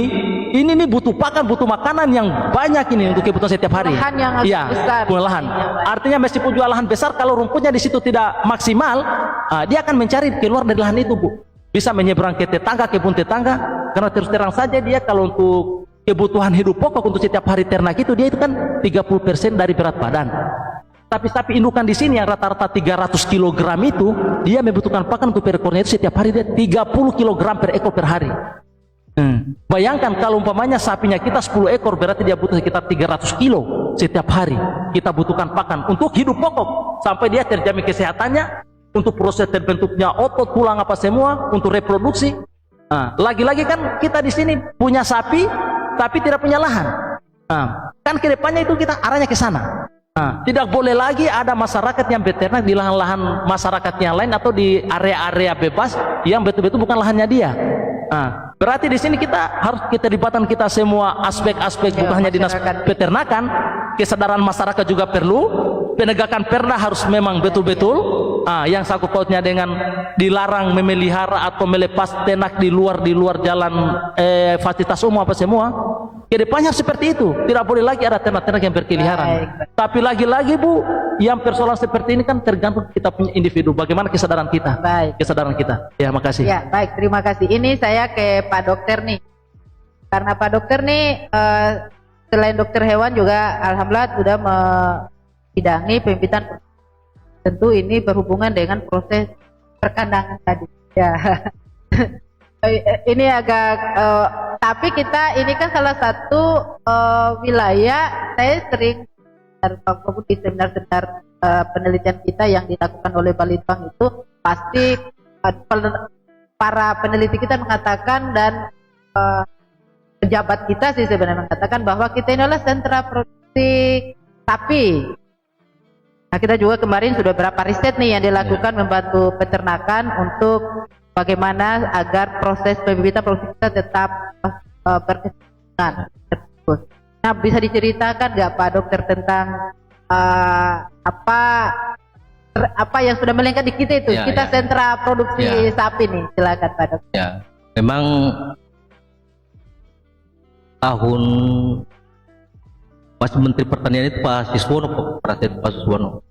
butuh pakan, butuh makanan yang banyak ini untuk kebutuhan setiap hari. Lahan yang besar. Punya lahan. Artinya meskipun jual lahan besar, kalau rumputnya di situ tidak maksimal, dia akan mencari keluar dari lahan itu, Bu. Bisa menyeberang ke tetangga, kebun tetangga. Karena terus terang saja dia kalau untuk kebutuhan hidup pokok untuk setiap hari ternak itu dia itu kan 30% dari berat badan. Tapi sapi indukan di sini yang rata-rata 300 kg itu, dia membutuhkan pakan untuk per ekornya itu setiap hari dia 30 kg per ekor per hari. Bayangkan kalau umpamanya sapinya kita 10 ekor, berarti dia butuh sekitar 300 kilo setiap hari. Kita butuhkan pakan untuk hidup pokok sampai dia terjamin kesehatannya, untuk proses terbentuknya otot, tulang apa semua, untuk reproduksi. Lagi-lagi kan kita di sini punya sapi tapi tidak punya lahan. Kan kedepannya itu kita arahnya ke sana. Tidak boleh lagi ada masyarakat yang beternak di lahan-lahan masyarakat yang lain atau di area-area bebas yang betul-betul bukan lahannya dia. Berarti di sini kita libatkan kita semua aspek-aspek, bukan hanya dinas peternakan, kesadaran masyarakat juga perlu, penegakan perda harus memang betul-betul yang sangkut pautnya dengan dilarang memelihara atau melepas ternak di luar jalan fasilitas umum apa semua. Kedepannya seperti itu, tidak boleh lagi ada ternak-ternak yang berkeliaran. Tapi lagi-lagi Bu, yang persoalan seperti ini kan tergantung kita punya individu, bagaimana kesadaran kita. Kesadaran kita. Ya, makasih. Ya, baik, terima kasih. Ini saya ke Pak Dokter nih. Karena Pak Dokter nih selain dokter hewan juga alhamdulillah sudah membidangi pembibitan. Tentu ini berhubungan dengan proses perkandangan tadi. Ya. Ini agak tapi kita ini kan salah satu wilayah, saya sering di seminar-seminar penelitian kita yang dilakukan oleh Balitbang itu pasti para peneliti kita mengatakan dan pejabat kita sih sebenarnya mengatakan bahwa kita ini adalah sentra produksi sapi. Nah, kita juga kemarin sudah berapa riset nih yang dilakukan membantu peternakan untuk bagaimana agar proses pembibitan produksi kita tetap berkesinambungan. Nah, bisa diceritakan nggak Pak Dokter tentang apa yang sudah melekat di kita itu? Kita sentra produksi sapi nih, silakan Pak Dokter. Ya, memang tahun Mas Menteri Pertanian itu Pak Siswono.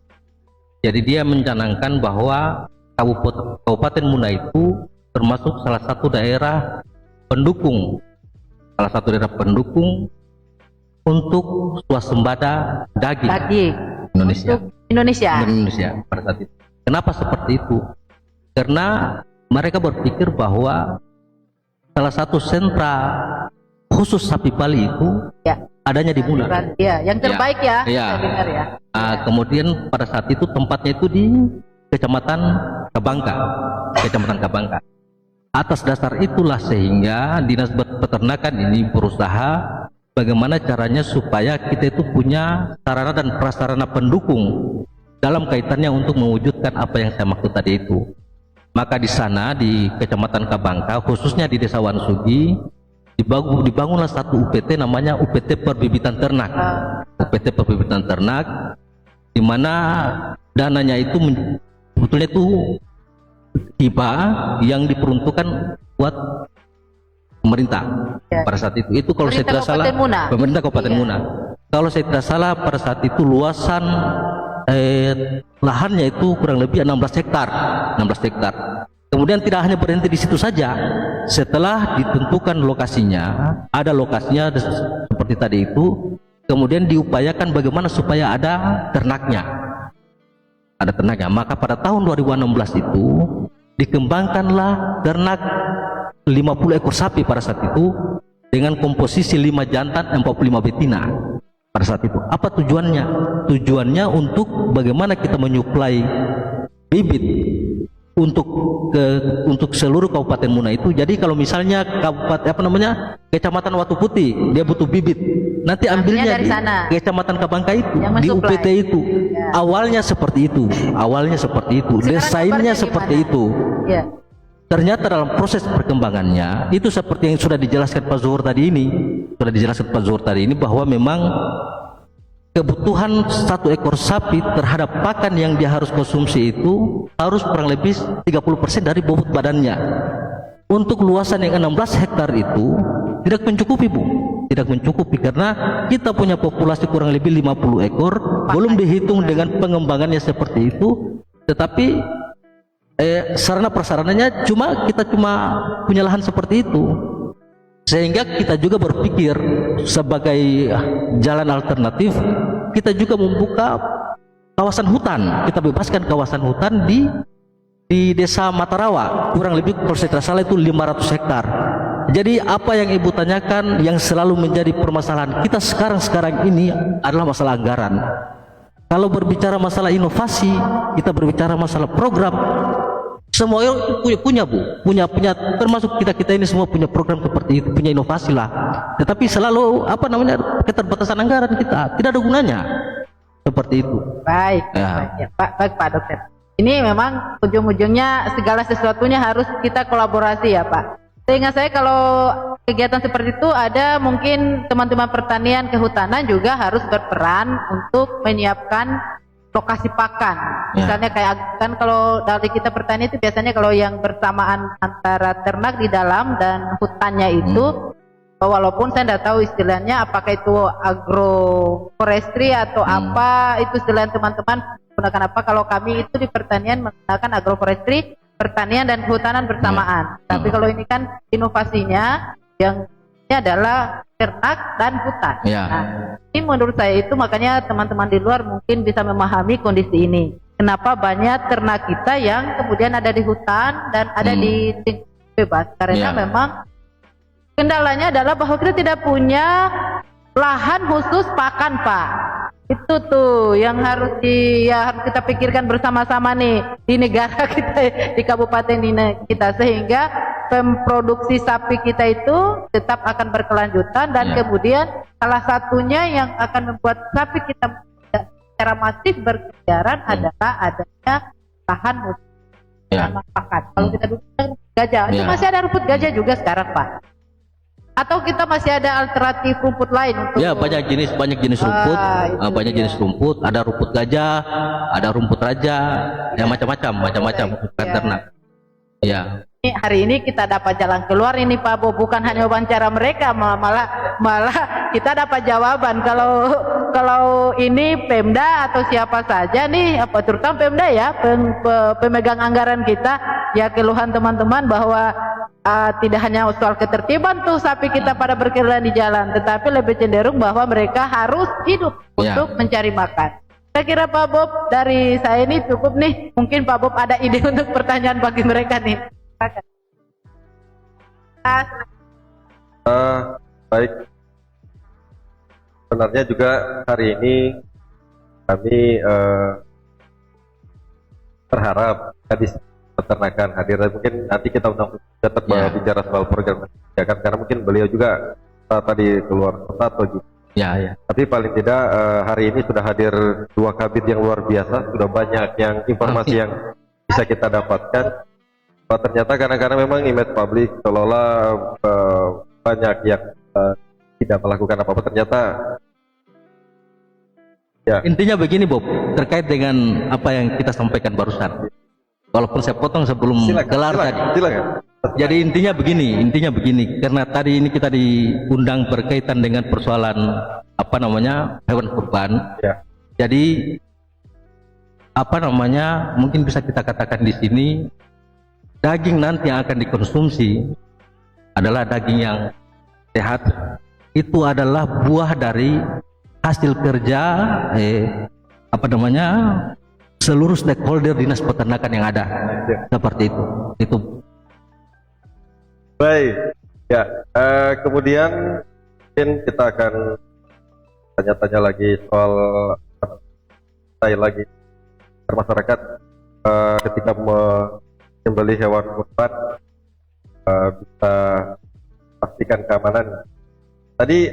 Jadi dia mencanangkan bahwa Kabupaten Muna itu termasuk salah satu daerah pendukung untuk swasembada daging Indonesia pada saat itu. Kenapa seperti itu? Karena mereka berpikir bahwa salah satu sentra khusus sapi Bali itu adanya di Muna. Yang terbaik saya dengar ya. Kemudian pada saat itu tempatnya itu di Kecamatan Kabangka, Kecamatan Kabangka. Atas dasar itulah sehingga Dinas Peternakan ini berusaha bagaimana caranya supaya kita itu punya sarana dan prasarana pendukung dalam kaitannya untuk mewujudkan apa yang saya maksud tadi itu. Maka di sana di Kecamatan Kabangka, khususnya di Desa Wansugi, dibangunlah satu UPT namanya UPT Perbibitan Ternak. UPT Perbibitan Ternak, di mana dananya itu sebetulnya itu hibah yang diperuntukkan buat pemerintah pada saat itu. Itu kalau saya tidak salah pemerintah Kabupaten Muna. Kalau saya tidak salah pada saat itu luasan lahannya itu kurang lebih 16 hektar. 16 hektar. Kemudian tidak hanya berhenti di situ saja. Setelah ditentukan lokasinya, ada lokasinya seperti tadi itu, kemudian diupayakan bagaimana supaya ada ternaknya. Ada ternaknya. Maka pada tahun 2016 itu dikembangkanlah ternak 50 ekor sapi pada saat itu dengan komposisi 5 jantan 45 betina. Pada saat itu apa tujuannya? Tujuannya untuk bagaimana kita menyuplai bibit untuk seluruh Kabupaten Muna itu. Jadi kalau misalnya Kecamatan Watu Putih dia butuh bibit, nanti ambilnya dari di sana. Kecamatan Kabangka itu, di mensuplai. UPT itu. Ya. Awalnya seperti itu, desainnya seperti itu. Ya. Ternyata dalam proses perkembangannya itu seperti yang sudah dijelaskan Pak Zuhur tadi ini, bahwa memang kebutuhan 1 ekor sapi terhadap pakan yang dia harus konsumsi itu harus kurang lebih 30% dari bobot badannya. Untuk luasan yang 16 hektar itu tidak mencukupi, Bu. Tidak mencukupi karena kita punya populasi kurang lebih 50 ekor, belum dihitung dengan pengembangannya seperti itu. Tetapi sarana prasarananya kita cuma punya lahan seperti itu, sehingga kita juga berpikir sebagai jalan alternatif kita juga membuka kawasan hutan. Kita bebaskan kawasan hutan di Desa Matarawa, kurang lebih kalau saya tidak salah itu 500 hektar. Jadi apa yang Ibu tanyakan yang selalu menjadi permasalahan kita sekarang ini adalah masalah anggaran. Kalau berbicara masalah inovasi, kita berbicara masalah program. Semua orang punya Bu, punya termasuk kita ini semua punya program seperti itu, punya inovasi lah. Tetapi selalu keterbatasan anggaran kita, tidak ada gunanya seperti itu. Baik, Ya. baik Pak Dokter. Ini memang ujung-ujungnya segala sesuatunya harus kita kolaborasi ya Pak. Sehingga saya kalau kegiatan seperti itu ada mungkin teman-teman pertanian kehutanan juga harus berperan untuk menyiapkan lokasi pakan. Misalnya kayak kan kalau dari kita pertanian itu biasanya kalau yang bersamaan antara ternak di dalam dan hutannya itu walaupun saya tidak tahu istilahnya apakah itu agroforestry atau apa itu istilahnya teman-teman menggunakan apa. Kalau kami itu di pertanian menggunakan agroforestry, pertanian dan kehutanan bersamaan. Tapi kalau ini kan inovasinya yang ini adalah ternak dan hutan. Nah, ini menurut saya itu makanya teman-teman di luar mungkin bisa memahami kondisi ini. Kenapa banyak ternak kita yang kemudian ada di hutan dan ada di bebas? Karena memang kendalanya adalah bahwa kita tidak punya lahan khusus pakan, Pak. Itu tuh yang harus harus kita pikirkan bersama-sama nih di negara kita, di kabupaten kita, sehingga pemproduksi sapi kita itu tetap akan berkelanjutan dan kemudian salah satunya yang akan membuat sapi kita secara masif berkeliaran adalah adanya lahan khusus pakan. Kalau kita dulu gajah, itu masih ada rumput gajah juga sekarang, Pak. Atau kita masih ada alternatif rumput lain untuk banyak jenis rumput, banyak jenis rumput, ada rumput gajah, ada rumput raja, macam-macam bukan ternak. Hari ini kita dapat jalan keluar ini Pak Bo, bukan hanya wawancara mereka, malah kita dapat jawaban. Kalau ini Pemda atau siapa saja nih, terutama Pemda ya, pemegang anggaran kita, ya keluhan teman-teman bahwa tidak hanya soal ketertiban tuh sapi kita pada berkeliaran di jalan, tetapi lebih cenderung bahwa mereka harus hidup untuk mencari makan. Saya kira Pak Bob dari saya ini cukup nih. Mungkin Pak Bob ada ide untuk pertanyaan bagi mereka nih. Baik. Sebenarnya juga hari ini kami berharap Kadis Peternakan hadir. Mungkin nanti kita undang bicara soal program kebijakan, karena mungkin beliau juga tadi keluar kota atau juga. Ya. Tapi paling tidak hari ini sudah hadir dua kabit yang luar biasa, sudah banyak yang informasi yang bisa kita dapatkan. Ternyata kadang-kadang memang image publik seolah-olah banyak yang tidak melakukan apa-apa. Ternyata ya. Intinya begini Bob, terkait dengan apa yang kita sampaikan barusan. Walaupun saya potong sebelum kelar tadi. Silakan. Jadi intinya begini, karena tadi ini kita diundang berkaitan dengan persoalan hewan kurban. Ya. Jadi mungkin bisa kita katakan di sini, daging nanti yang akan dikonsumsi adalah daging yang sehat. Itu adalah buah dari hasil kerja seluruh stakeholder dinas peternakan yang ada. Seperti itu. Baik, ya. Kemudian mungkin kita akan tanya-tanya lagi soal lagi masyarakat ketika menyembelih hewan kurban bisa pastikan keamanan. Tadi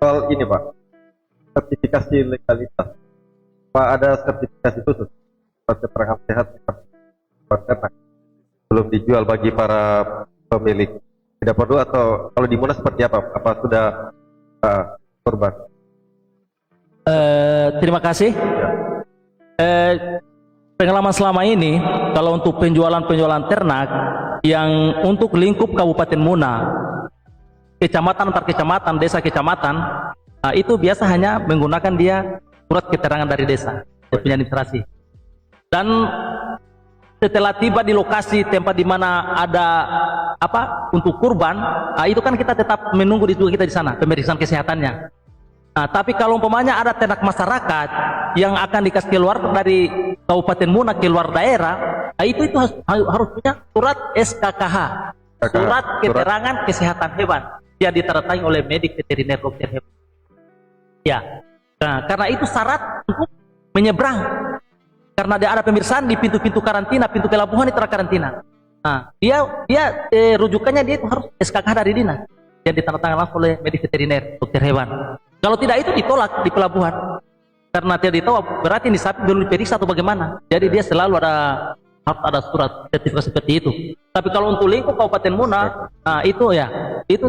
soal ini Pak, sertifikasi legalitas. Pak, ada sertifikasi khusus keterangan sehat ternak belum dijual bagi para pemilik. Tidak perlu, atau kalau di Munas seperti apa? Apa sudah kurban? Terima kasih. Pengalaman selama ini, kalau untuk penjualan ternak yang untuk lingkup Kabupaten Muna, kecamatan antar kecamatan, desa kecamatan, itu biasa hanya menggunakan dia surat keterangan dari desa, punya administrasi. Dan setelah tiba di lokasi tempat di mana ada untuk kurban, itu kan kita tetap menunggu kita di sana pemeriksaan kesehatannya. Tapi kalau umpamanya ada ternak masyarakat yang akan dikasih keluar dari Kabupaten Muna keluar daerah, itu harus punya surat SKKH, surat keterangan kesehatan hewan, yang ditertangani oleh medik veteriner dokter hewan. Ya, karena itu syarat untuk menyeberang. Karena dia ada pemeriksaan di pintu-pintu karantina, pintu pelabuhan itu karantina. Dia rujukannya dia itu harus SKKH dari dinas yang ditandatangani langsung oleh medik veteriner dokter hewan. Kalau tidak itu ditolak di pelabuhan, karena tidak ditolak berarti ini sapi belum diperiksa atau bagaimana. Jadi dia selalu harus ada surat sertifikat seperti itu. Tapi kalau untuk lingkup Kabupaten Muna, itu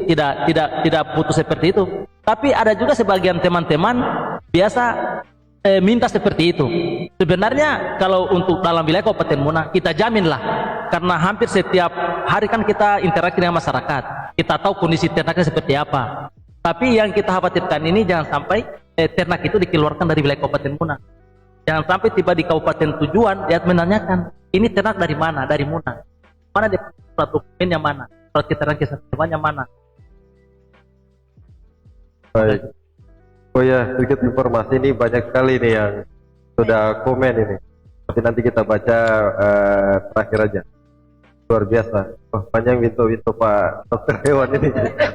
tidak putus seperti itu. Tapi ada juga sebagian teman-teman biasa minta seperti itu. Sebenarnya kalau untuk dalam wilayah Kabupaten Muna kita jaminlah, karena hampir setiap hari kan kita interaksi dengan masyarakat, kita tahu kondisi ternaknya seperti apa. Tapi yang kita khawatirkan ini jangan sampai ternak itu dikeluarkan dari wilayah Kabupaten Muna. Jangan sampai tiba di kabupaten tujuan dia menanyakan, ini ternak dari mana? Dari Muna. Mana dia surat dokumennya mana? Surat keterangan kesehatannya mana? Baik. Oh ya, sedikit informasi ini banyak sekali nih yang sudah komen ini. Tapi nanti kita baca terakhir aja. Luar biasa. Banyak winto Pak Dokter Hewan ini.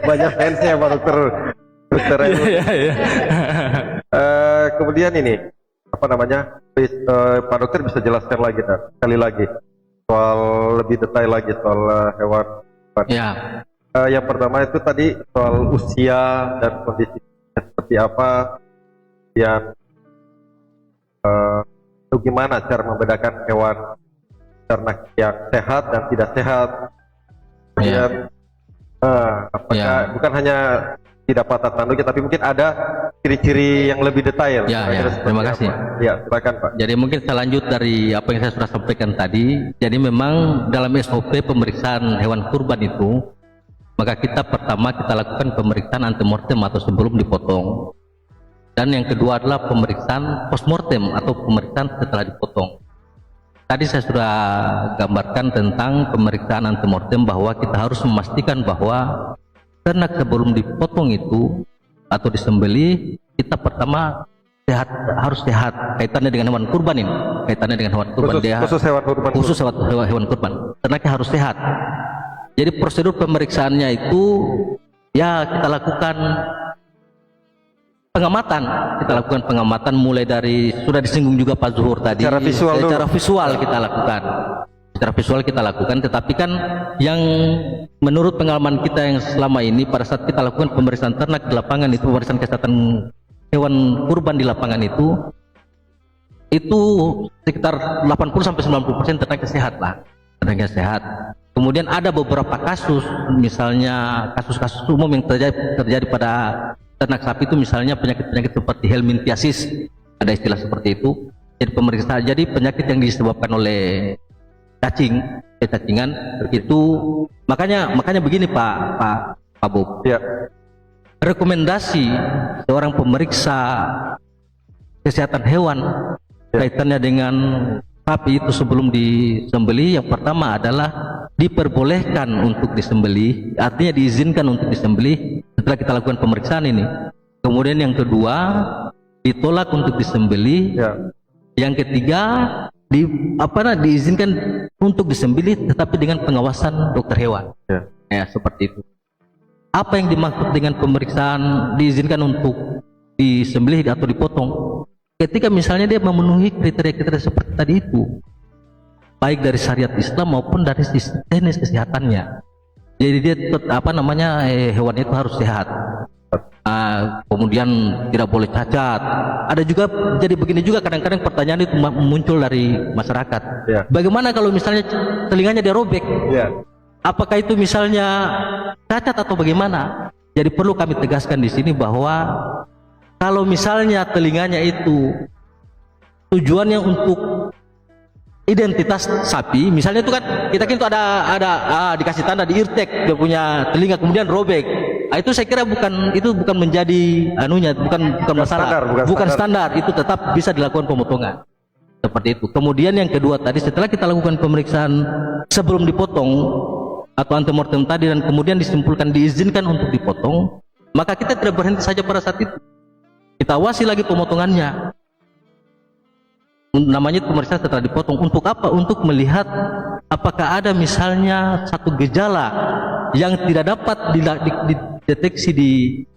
Banyak fansnya Pak Dokter Hewan. Kemudian ini Pak Dokter bisa jelaskan lagi sekali lagi soal lebih detail lagi soal hewan. Ya. Yang pertama itu tadi soal usia dan kondisi seperti apa, yang gimana cara membedakan hewan ternak yang sehat dan tidak sehat. Kemudian apakah bukan hanya tidak patah tanduknya, tapi mungkin ada ciri-ciri yang lebih detail. Terima kasih. Ya, silakan Pak. Jadi mungkin saya lanjut dari apa yang saya sudah sampaikan tadi. Jadi memang dalam SOP pemeriksaan hewan kurban itu, maka kita pertama kita lakukan pemeriksaan antemortem atau sebelum dipotong. Dan yang kedua adalah pemeriksaan postmortem atau pemeriksaan setelah dipotong. Tadi saya sudah gambarkan tentang pemeriksaan antemortem bahwa kita harus memastikan bahwa ternak sebelum dipotong itu atau disembelih, kita pertama harus sehat. Kaitannya dengan hewan kurban ini, kaitannya dengan hewan kurban, khusus hewan kurban. Khusus hewan kurban. Ternaknya harus sehat. Jadi prosedur pemeriksaannya itu ya kita lakukan pengamatan. Kita lakukan pengamatan mulai dari, sudah disinggung juga Pak Zuhur tadi, Secara visual dulu. secara visual kita lakukan. Secara visual kita lakukan, tetapi kan yang menurut pengalaman kita yang selama ini pada saat kita lakukan pemeriksaan ternak di lapangan itu, pemeriksaan kesehatan hewan kurban di lapangan itu sekitar 80-90% ternaknya sehat lah, ternaknya sehat. Kemudian ada beberapa kasus, misalnya kasus-kasus umum yang terjadi pada ternak sapi itu, misalnya penyakit-penyakit seperti helminthiasis, ada istilah seperti itu. Jadi pemeriksaan, jadi penyakit yang disebabkan oleh cacingan itu, makanya begini Pak Bob. Ya. Rekomendasi seorang pemeriksa kesehatan hewan kaitannya dengan sapi itu sebelum disembelih, yang pertama adalah diperbolehkan untuk disembelih, artinya diizinkan untuk disembelih setelah kita lakukan pemeriksaan ini. Kemudian yang kedua, ditolak untuk disembelih. Ya. Yang ketiga, diizinkan untuk disembelih tetapi dengan pengawasan dokter hewan. Ya, seperti itu. Apa yang dimaksud dengan pemeriksaan diizinkan untuk disembelih atau dipotong? Ketika misalnya dia memenuhi kriteria-kriteria seperti tadi itu, baik dari syariat Islam maupun dari sisi teknis kesehatannya. Jadi dia hewannya itu harus sehat. Kemudian tidak boleh cacat. Ada juga, jadi begini juga kadang-kadang pertanyaan itu muncul dari masyarakat. Ya. Bagaimana kalau misalnya telinganya dia robek? Ya. Apakah itu misalnya cacat atau bagaimana? Jadi perlu kami tegaskan di sini bahwa kalau misalnya telinganya itu tujuannya untuk identitas sapi, misalnya itu kan kita itu ada dikasih tanda di eartag dia punya telinga kemudian robek. Itu saya kira bukan menjadi bukan masalah, bukan standar, itu tetap bisa dilakukan pemotongan. Seperti itu. Kemudian yang kedua tadi, setelah kita lakukan pemeriksaan sebelum dipotong atau antemortem tadi dan kemudian disimpulkan diizinkan untuk dipotong, maka kita tidak berhenti saja pada saat itu. Kita awasi lagi pemotongannya. Namanya pemeriksaan setelah dipotong. Untuk apa? Untuk melihat apakah ada misalnya satu gejala yang tidak dapat dideteksi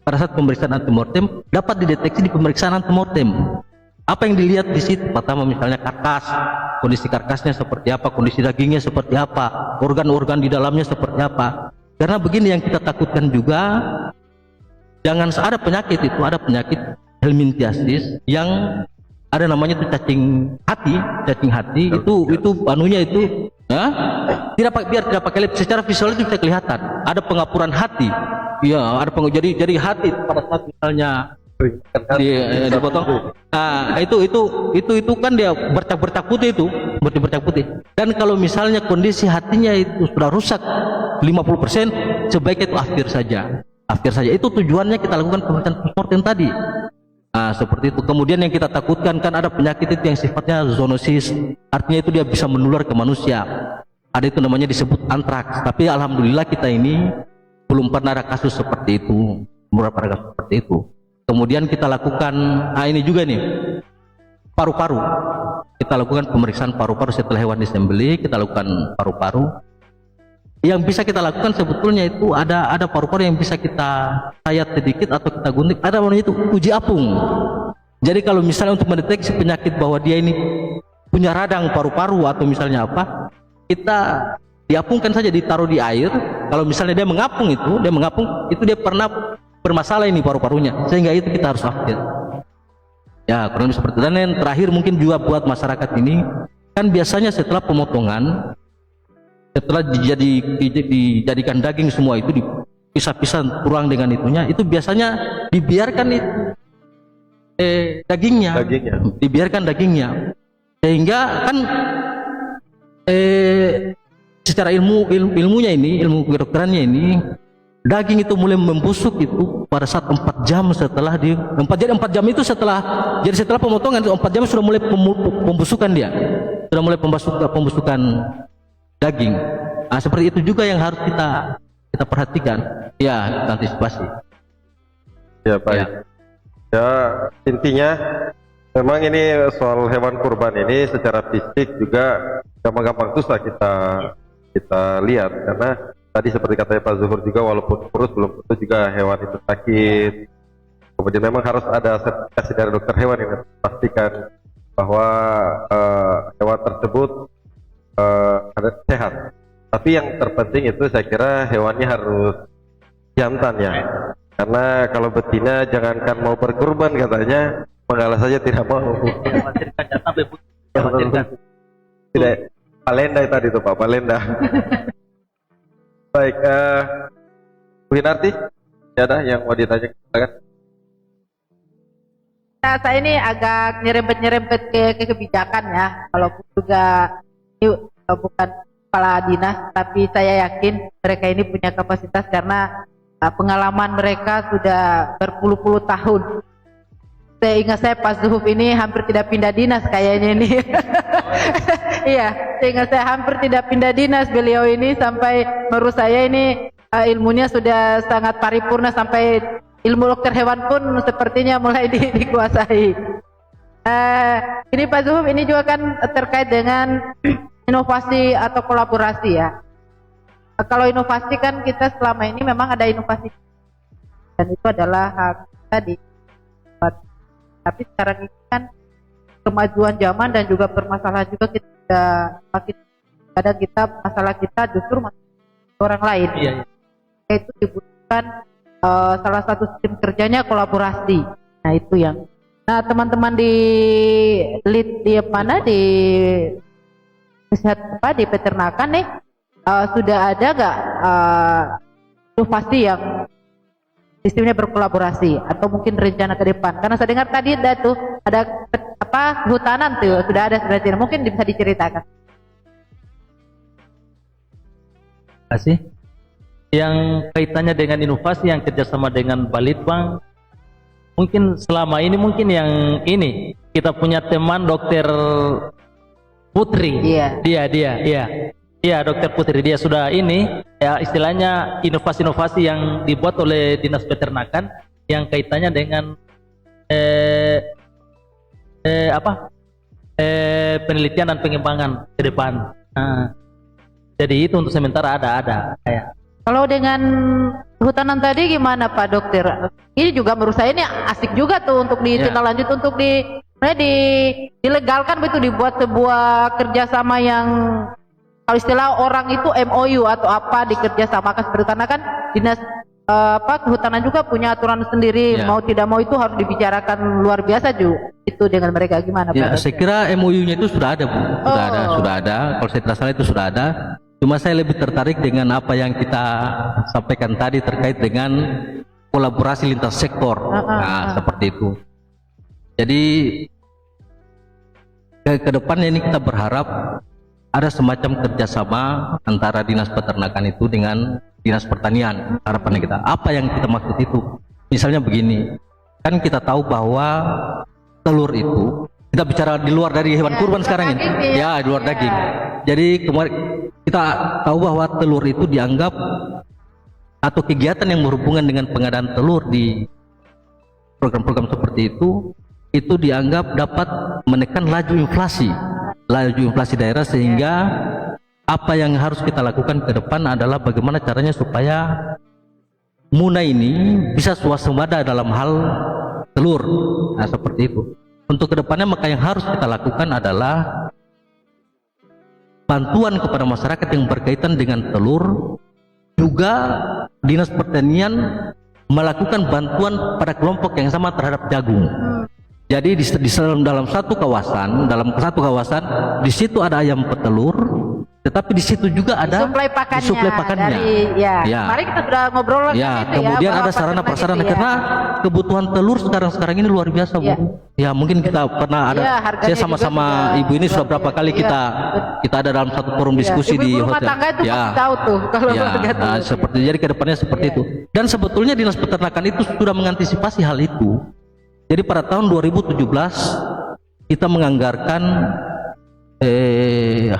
pada saat pemeriksaan antemortem, dapat dideteksi di pemeriksaan antemortem. Apa yang dilihat di situ? Pertama misalnya karkas, kondisi karkasnya seperti apa, kondisi dagingnya seperti apa, organ-organ di dalamnya seperti apa. Karena begini yang kita takutkan juga, jangan ada penyakit itu, ada penyakit helminthiasis yang ada namanya itu cacing hati itu anunya itu biar tidak pakai lab, secara visual itu bisa kelihatan ada pengapuran hati ya, jadi hati pada saat misalnya dipotong, itu kan dia bercak putih itu, bercak putih. Dan kalau misalnya kondisi hatinya itu sudah rusak 50%, sebaiknya itu after saja. Itu tujuannya kita lakukan pemeriksaan postmortem tadi. Seperti itu. Kemudian yang kita takutkan kan ada penyakit itu yang sifatnya zoonosis, artinya itu dia bisa menular ke manusia. Ada itu namanya disebut antraks. Tapi alhamdulillah kita ini belum pernah ada kasus seperti itu, Kemudian kita lakukan, ini juga nih, paru-paru. Kita lakukan pemeriksaan paru-paru setelah hewan disembelih, kita lakukan paru-paru. Yang bisa kita lakukan sebetulnya itu ada paru-paru yang bisa kita sayat sedikit atau kita gunting. Ada namanya itu uji apung. Jadi kalau misalnya untuk mendeteksi penyakit bahwa dia ini punya radang paru-paru atau misalnya apa, kita diapungkan saja, ditaruh di air. Kalau misalnya dia mengapung itu dia pernah bermasalah ini paru-parunya, sehingga itu kita harus update. Ya, kurang lebih seperti itu. Dan yang terakhir mungkin juga buat masyarakat ini, kan biasanya setelah pemotongan, setelah dijadikan daging semua itu dipisah-pisah tulang dengan itunya, itu biasanya dibiarkan itu dagingnya, dibiarkan dagingnya, sehingga kan secara ilmunya ini, ilmu kedokterannya ini, daging itu mulai membusuk itu pada saat 4 jam setelah 4 jam itu setelah pemotongan, 4 jam sudah mulai pembusukan, dia sudah mulai pembusukan daging. Seperti itu juga yang harus kita perhatikan, ya, kita antisipasi. Ya, baik. Ya, intinya memang ini soal hewan kurban ini secara fisik juga gampang-gampang susah kita lihat, karena tadi seperti katanya Pak Zuhur juga, walaupun kurus belum tentu juga hewan itu sakit. Kemudian memang harus ada sertifikasi dari dokter hewan yang memastikan bahwa hewan tersebut ada sehat. Tapi yang terpenting itu saya kira hewannya harus jantan ya, karena kalau betina jangankan mau berkurban katanya mengalah saja tidak mau. Khawatirkan jantan bebut. Khawatirkan. Tidak, Palenda tadi itu Pak, Palenda. Baik, Bu Hinarti, ada yang mau ditanya? Silakan. Nah, saya ini agak nyerempet-nyerempet ke kebijakan ya, walaupun juga ini bukan kepala dinas, tapi saya yakin mereka ini punya kapasitas karena pengalaman mereka sudah berpuluh-puluh tahun. Saya ingat saya Pak Zuhuf ini hampir tidak pindah dinas kayaknya ini. Iya, saya ingat saya hampir tidak pindah dinas beliau ini, sampai menurut saya ini ilmunya sudah sangat paripurna, sampai ilmu dokter hewan pun sepertinya mulai dikuasai. Ini Pak Zuhuf, ini juga kan terkait dengan inovasi atau kolaborasi ya. Kalau inovasi kan kita selama ini memang ada inovasi, dan itu adalah hak tadi. Tapi sekarang ini kan kemajuan zaman dan juga permasalahan juga kita makin kadang kita masalah kita justru orang lain. Iya. Itu dibutuhkan salah satu sistem kerjanya kolaborasi. Nah itu yang. Nah teman-teman di lead di mana di kesehatan di peternakan nih sudah ada nggak inovasi yang sistemnya berkolaborasi atau mungkin rencana ke depan? Karena saya dengar tadi ada tuh ada kehutanan tuh sudah ada sudah, mungkin bisa diceritakan. Terima kasih. Yang kaitannya dengan inovasi yang kerjasama dengan Balitbang, mungkin selama ini mungkin yang ini kita punya teman dokter Putri. Iya, dokter Putri, dia sudah ini ya istilahnya inovasi-inovasi yang dibuat oleh Dinas Peternakan yang kaitannya dengan penelitian dan pengembangan ke depan. Nah, jadi itu untuk sementara ada kayak. Kalau dengan kehutanan tadi gimana Pak Dokter? Ini juga menurut saya ini asik juga tuh untuk ditindaklanjut untuk dilegalkan begitu, dibuat sebuah kerjasama yang kalau istilah orang itu MOU atau apa dikerjasamakan seperti, karena kan dinas kehutanan juga punya aturan sendiri, mau tidak mau itu harus dibicarakan luar biasa juga itu dengan mereka. Gimana ya, Pak? saya kira MOU-nya itu sudah ada Bu, sudah ada, kalau saya tidak salah itu sudah ada. Cuma saya lebih tertarik dengan apa yang kita sampaikan tadi terkait dengan kolaborasi lintas sektor. Seperti itu. Jadi ke depannya ini kita berharap ada semacam kerjasama antara dinas peternakan itu dengan dinas pertanian. Harapannya kita, apa yang kita maksud itu? Misalnya begini, kan kita tahu bahwa telur itu, kita bicara di luar dari hewan kurban sekarang ini, ya di luar daging. Jadi kemarin kita tahu bahwa telur itu dianggap atau kegiatan yang berhubungan dengan pengadaan telur di program-program seperti itu dianggap dapat menekan laju inflasi daerah, sehingga apa yang harus kita lakukan ke depan adalah bagaimana caranya supaya Muna ini bisa swasembada dalam hal telur. Nah, seperti itu. Untuk kedepannya maka yang harus kita lakukan adalah bantuan kepada masyarakat yang berkaitan dengan telur. Juga dinas pertanian melakukan bantuan pada kelompok yang sama terhadap jagung. Jadi dalam satu kawasan di situ ada ayam petelur, tetapi di situ juga ada suplai pakannya. Mari kita sudah ngobrol lagi kemudian ada sarana prasarana karena kebutuhan telur sekarang ini luar biasa Bu. Ya mungkin kita pernah ada, saya sama-sama ibu ini sudah berapa kali kita ada dalam satu forum diskusi di hotel. Tahu tuh kalau seperti jadi kedepannya seperti itu. Dan sebetulnya dinas peternakan itu sudah mengantisipasi hal itu. Jadi pada tahun 2017 kita menganggarkan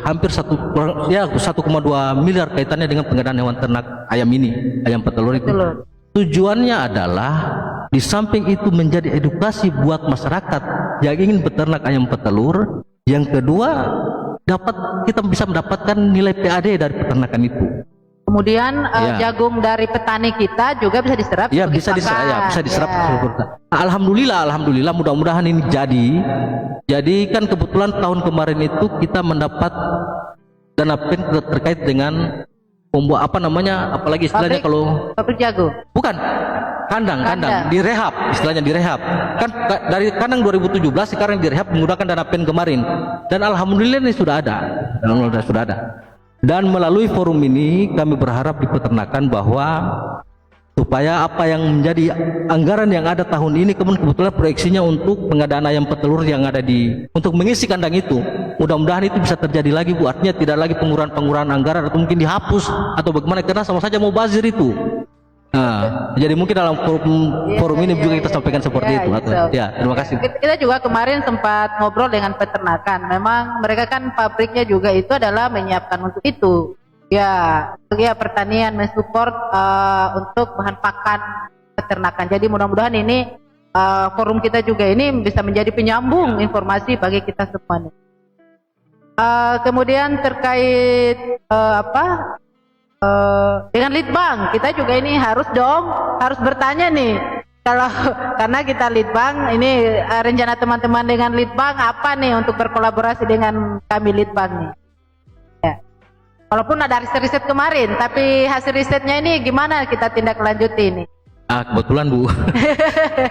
hampir 1,2 miliar kaitannya dengan pengadaan hewan ternak ayam petelur itu. Tujuannya adalah di samping itu menjadi edukasi buat masyarakat yang ingin beternak ayam petelur. Yang kedua, kita bisa mendapatkan nilai PAD dari peternakan itu. Kemudian Ya. jagung dari petani kita juga bisa diserap. Ya sebagai bisa diserap, pakan. ya, bisa diserap. Ya. Alhamdulillah, mudah-mudahan ini jadi. Jadi kan kebetulan tahun kemarin itu kita mendapat dana PEN terkait dengan pembuat apa namanya, apalagi istilahnya kalau Pabrik jagung. bukan kandang Kandang. direhab, istilahnya direhab. Kan dari kandang 2017 sekarang direhab menggunakan dana PEN kemarin. Dan alhamdulillah ini sudah ada. Alhamdulillah sudah ada. Dan melalui forum ini kami berharap di peternakan bahwa supaya apa yang menjadi anggaran yang ada tahun ini kebetulan proyeksinya untuk pengadaan ayam petelur yang ada di untuk mengisi kandang itu, mudah-mudahan itu bisa terjadi lagi Bu. Artinya tidak lagi pengurangan anggaran atau mungkin dihapus atau bagaimana, karena sama saja mau bazir itu. Nah, jadi mungkin dalam forum ini juga kita sampaikan seperti itu. Ya, terima kasih. Kita juga kemarin sempat ngobrol dengan peternakan. Memang mereka kan pabriknya juga itu adalah menyiapkan untuk itu. Ya, pertanian mensupport untuk bahan pakan peternakan. Jadi mudah-mudahan ini forum kita juga ini bisa menjadi penyambung informasi bagi kita semua. Kemudian terkait dengan litbang, kita juga ini harus bertanya nih. Kalau karena kita litbang ini rencana teman-teman dengan litbang apa nih untuk berkolaborasi dengan kami litbang nih. Ya. Walaupun ada riset kemarin, tapi hasil risetnya ini gimana kita tindak lanjuti ini? Kebetulan Bu.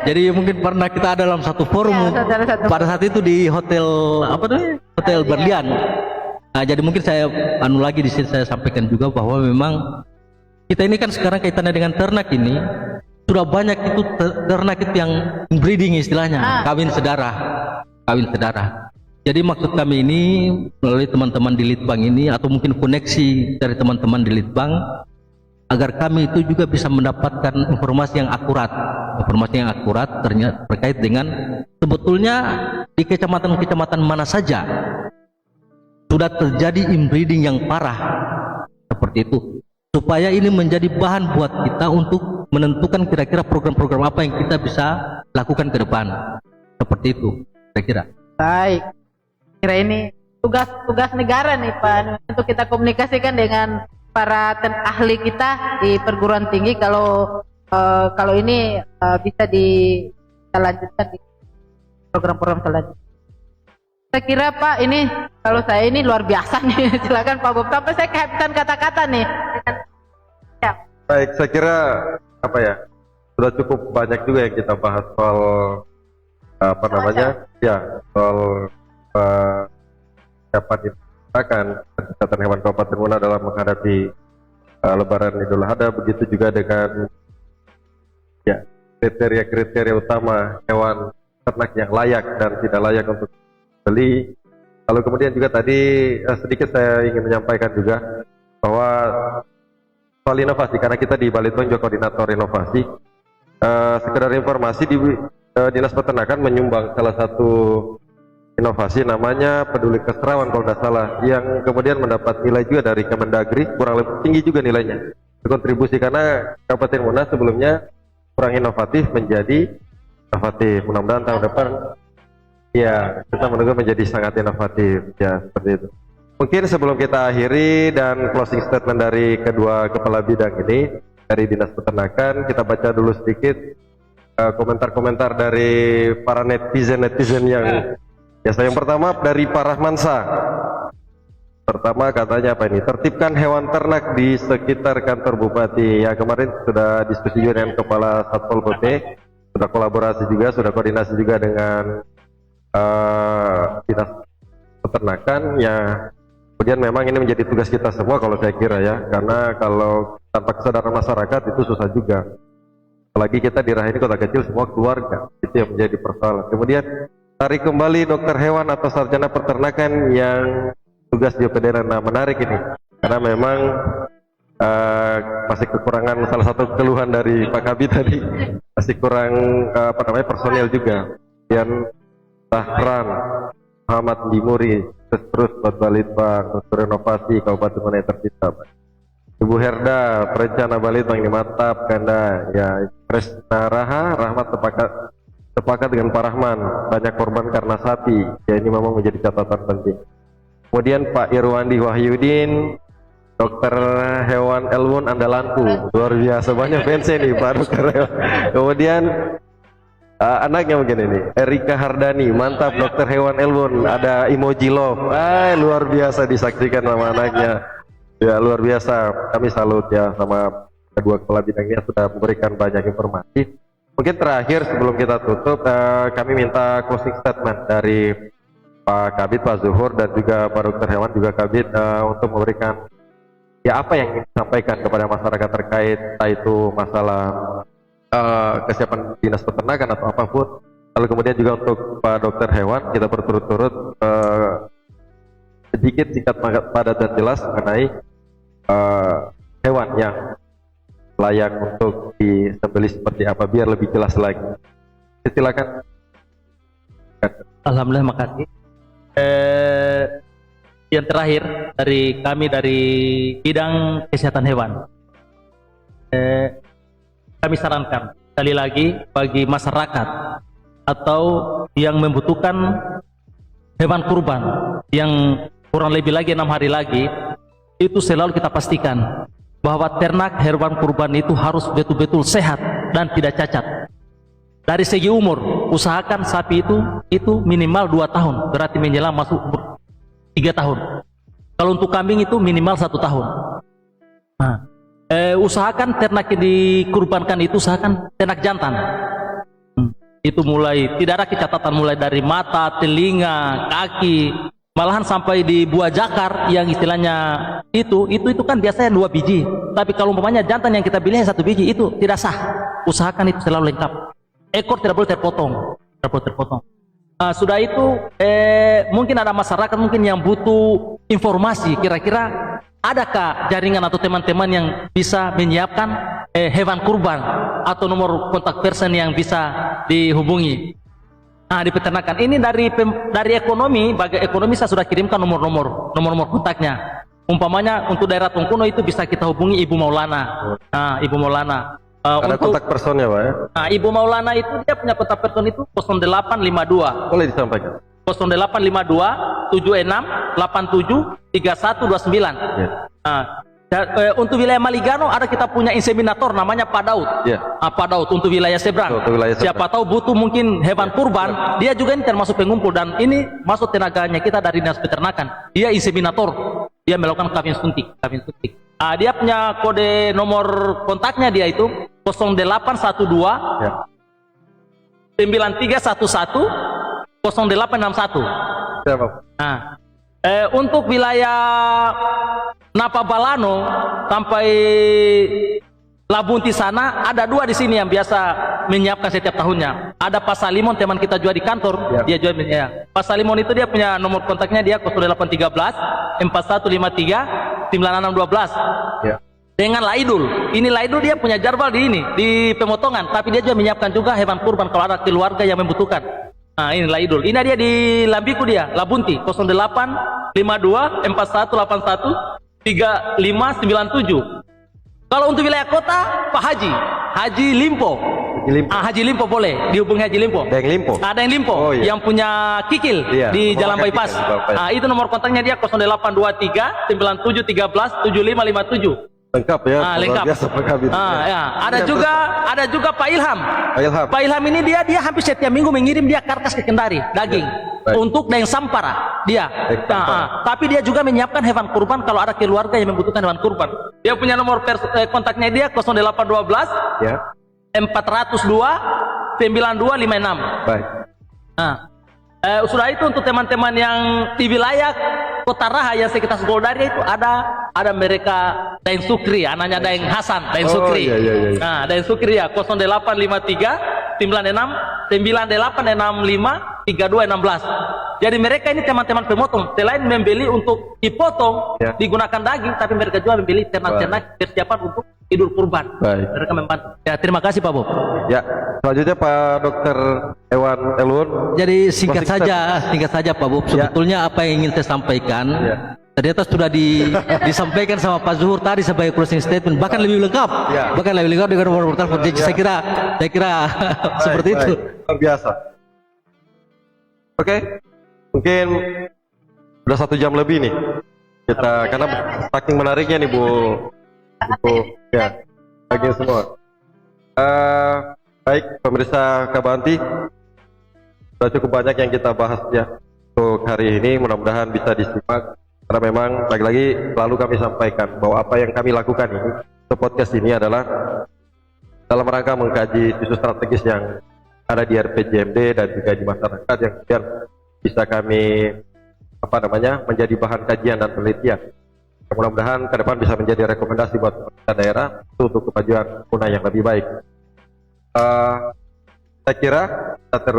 Jadi mungkin pernah kita ada dalam satu forum pada saat itu di hotel apa namanya? Hotel Berlian. Nah, jadi mungkin saya lagi di sini saya sampaikan juga bahwa memang kita ini kan sekarang kaitannya dengan ternak ini sudah banyak itu ternak itu yang breeding istilahnya, kawin sedara. Jadi maksud kami ini melalui teman-teman di Litbang ini atau mungkin koneksi dari teman-teman di Litbang agar kami itu juga bisa mendapatkan informasi yang akurat terkait dengan sebetulnya di kecamatan-kecamatan mana saja sudah terjadi inbreeding yang parah seperti itu, supaya ini menjadi bahan buat kita untuk menentukan kira-kira program-program apa yang kita bisa lakukan ke depan, seperti itu saya kira. Baik, kira ini tugas negara nih Pak untuk kita komunikasikan dengan para ahli kita di perguruan tinggi kalau ini bisa kita lanjutkan di program-program selanjutnya. Saya kira Pak ini kalau saya ini luar biasa nih. Silakan Pak Bob. Sampai saya kehabisan kata-kata nih. Ya. Baik, saya kira sudah cukup banyak juga yang kita bahas soal soal siapa diperlukan kesehatan hewan Kabupaten Muna dalam menghadapi Lebaran Idul Adha, begitu juga dengan kriteria-kriteria utama hewan ternak yang layak dan tidak layak untuk beli. Lalu kemudian juga tadi sedikit saya ingin menyampaikan juga bahwa soal inovasi, karena kita di Baliton juga koordinator inovasi. Sekedar informasi, di Dinas Peternakan menyumbang salah satu inovasi namanya Peduli Keserawan kalau tidak salah, yang kemudian mendapat nilai juga dari Kemendagri, kurang lebih tinggi juga nilainya, berkontribusi karena Kabupaten Muna sebelumnya kurang inovatif menjadi inovatif. Mudah-mudahan tahun depan kita menunggu menjadi sangat inovatif, seperti itu. Mungkin sebelum kita akhiri dan closing statement dari kedua kepala bidang ini dari Dinas Peternakan, kita baca dulu sedikit komentar-komentar dari para netizen yang yang pertama dari Pak Rahmansa. Pertama katanya apa ini? Tertibkan hewan ternak di sekitar kantor Bupati. Ya, kemarin sudah diskusi juga dengan Kepala Satpol PP, sudah kolaborasi juga, sudah koordinasi juga dengan Dinas Peternakan. Ya, kemudian memang ini menjadi tugas kita semua kalau saya kira karena kalau tanpa kesadaran masyarakat itu susah juga. Apalagi kita di Raha ini kota kecil, semua keluarga, itu yang menjadi persoalan. Kemudian tarik kembali dokter hewan atau sarjana peternakan yang tugas di OPD. Nah, menarik ini karena memang masih kekurangan, salah satu keluhan dari Pak Kabit tadi, masih kurang personil juga. Kemudian Tahran Muhammad Dimuri, terus buat Balitbang untuk renovasi Kabupaten Muna tercipta. Ibu Herda, perencana Balitbang ini mantap Kanda. Ya, Kresna Raha Rahmat sepakat dengan Pak Rahman, banyak korban karena sapi. Ya, ini memang menjadi catatan penting. Kemudian Pak Irwandi Wahyudin, Dokter hewan Elwon andalanku, luar biasa banyak fansnya nih Pak Dokter Hewan. Kemudian anaknya mungkin ini Erika Hardani, mantap Dokter hewan Elwon, ada emoji love, luar biasa disaksikan sama anaknya, ya luar biasa. Kami salut ya sama kedua kepala bidangnya sudah memberikan banyak informasi. Mungkin terakhir sebelum kita tutup, kami minta closing statement dari Pak Kabid, Pak Zuhur, dan juga Pak Dokter Hewan, juga Kabid, untuk memberikan ya apa yang ingin disampaikan kepada masyarakat terkait entah itu masalah kesiapan dinas peternakan atau apapun. Lalu kemudian juga untuk Pak Dokter Hewan, kita berturut-turut sedikit singkat padat dan jelas mengenai hewan yang layak untuk disembelih seperti apa biar lebih jelas lagi. Silakan. Alhamdulillah, makasih. Yang terakhir dari kami dari bidang kesehatan hewan, kami sarankan sekali lagi bagi masyarakat atau yang membutuhkan hewan kurban yang kurang lebih lagi 6 hari lagi, itu selalu kita pastikan bahwa ternak hewan kurban itu harus betul-betul sehat dan tidak cacat. Dari segi umur, usahakan sapi itu minimal 2 tahun, berarti menjelang masuk umur 3 tahun. Kalau untuk kambing itu minimal 1 tahun. Nah, usahakan ternak yang dikurbankan itu usahakan ternak jantan. Itu mulai tidak ada catatan mulai dari mata, telinga, kaki, malahan sampai di buah jakar yang istilahnya itu kan biasanya 2 biji. Tapi kalau umpamanya jantan yang kita pilih 1 biji itu tidak sah. Usahakan itu selalu lengkap. Ekor tidak boleh terpotong, sudah itu mungkin ada masyarakat mungkin yang butuh informasi, kira-kira adakah jaringan atau teman-teman yang bisa menyiapkan hewan kurban atau nomor kontak person yang bisa dihubungi di peternakan ini. Dari ekonomi, bagi ekonomi saya sudah kirimkan nomor kontaknya. Umpamanya untuk daerah Tongkono itu bisa kita hubungi Ibu Maulana. Ibu Maulana. Ada kontak personnya Pak ya? Nah, Ibu Maulana itu dia punya kontak person itu 0852. Boleh disampaikan. 0852 76 87 3129. Ya. Untuk wilayah Maligano ada kita punya inseminator namanya Pak Daud. Ya. Pak Daud untuk wilayah seberang. Siapa tahu butuh mungkin hewan kurban, dia juga ini termasuk pengumpul dan ini masuk tenaganya kita dari dinas peternakan. Dia inseminator, dia melakukan kawin suntik. Dia punya kode nomor kontaknya dia itu 0812 Ya. 9311 0861. Siapa? Untuk wilayah Napa Balano sampai Labunti sana ada 2 di sini yang biasa menyiapkan setiap tahunnya. Ada Pak Salimon, teman kita jual di kantor, dia jual ya. Pak Salimon itu dia punya nomor kontaknya dia 0813 4153 9612. Ya. Dengan Laidul. Ini Laidul dia punya jadwal di pemotongan, tapi dia juga menyiapkan juga hewan kurban kalau ada keluarga yang membutuhkan. Ini Laidul. Ini dia di Lambiku dia, Labunti 0852 4181 3597. Kalau untuk wilayah kota, Pak Haji Limpo. Haji Limpo boleh dihubungi Haji Limpo. Ada yang Limpo? Ada yang Limpo, yang punya kikil di Jalan Bypass. Itu nomor kontaknya dia 0823 97 13 7557. Lengkap ya. Lengkap. Biasa, Pak Kabid. Ada juga Pak Ilham. Pak Ilham ini dia hampir setiap minggu mengirim dia karkas ke Kendari, daging. Untuk Daeng Sampara dia. Tapi dia juga menyiapkan hewan kurban kalau ada keluarga yang membutuhkan hewan kurban. Dia punya nomor kontaknya dia 0812 402 9256. Baik. Sudah itu untuk teman-teman yang di wilayah Kota Raha yang sekitar Sekolah itu ada mereka Daeng Sukri, anaknya Daeng Hasan, Daeng Sukri. Daeng Sukri ya 0853 96 9865 3216. Jadi mereka ini teman-teman pemotong, selain membeli untuk dipotong, digunakan daging, tapi mereka juga membeli ternak-ternak persiapan untuk Idul Kurban. Baik. Mereka membantu. Ya, terima kasih Pak Bob. Ya, selanjutnya Pak Dokter Hewan Elwon. Jadi singkat saja Pak Bob. Sebetulnya apa yang ingin saya sampaikan ternyata sudah disampaikan sama Pak Zuhur tadi sebagai closing statement, bahkan lebih lengkap, dengan nomor telepon. Jadi saya kira seperti itu. Luar biasa. Oke, mungkin udah 1 jam lebih nih kita karena saking menariknya nih Bu ya bagi semua. Baik pemirsa Kabanti, sudah cukup banyak yang kita bahas ya untuk hari ini, mudah-mudahan bisa disimak karena memang lagi-lagi selalu kami sampaikan bahwa apa yang kami lakukan ini untuk podcast ini adalah dalam rangka mengkaji isu strategis yang ada di RPJMD dan juga di masyarakat yang kemudian bisa kami menjadi bahan kajian dan penelitian. Mudah-mudahan ke depan bisa menjadi rekomendasi buat pemerintah daerah untuk kemajuan guna yang lebih baik. Saya kira kita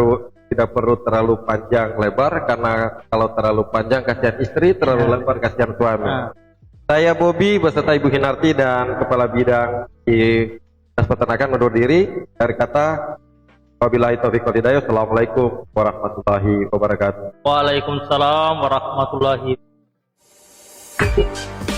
tidak perlu terlalu panjang lebar karena kalau terlalu panjang kasihan istri, terlalu lebar kasihan suami. Saya Bobby beserta Ibu Hinarti dan Kepala Bidang di Dinas Peternakan undur diri dari kata wabillahi taufiq wal hidayah. Assalamualaikum warahmatullahi wabarakatuh. Waalaikumsalam warahmatullahi wabarakatuh.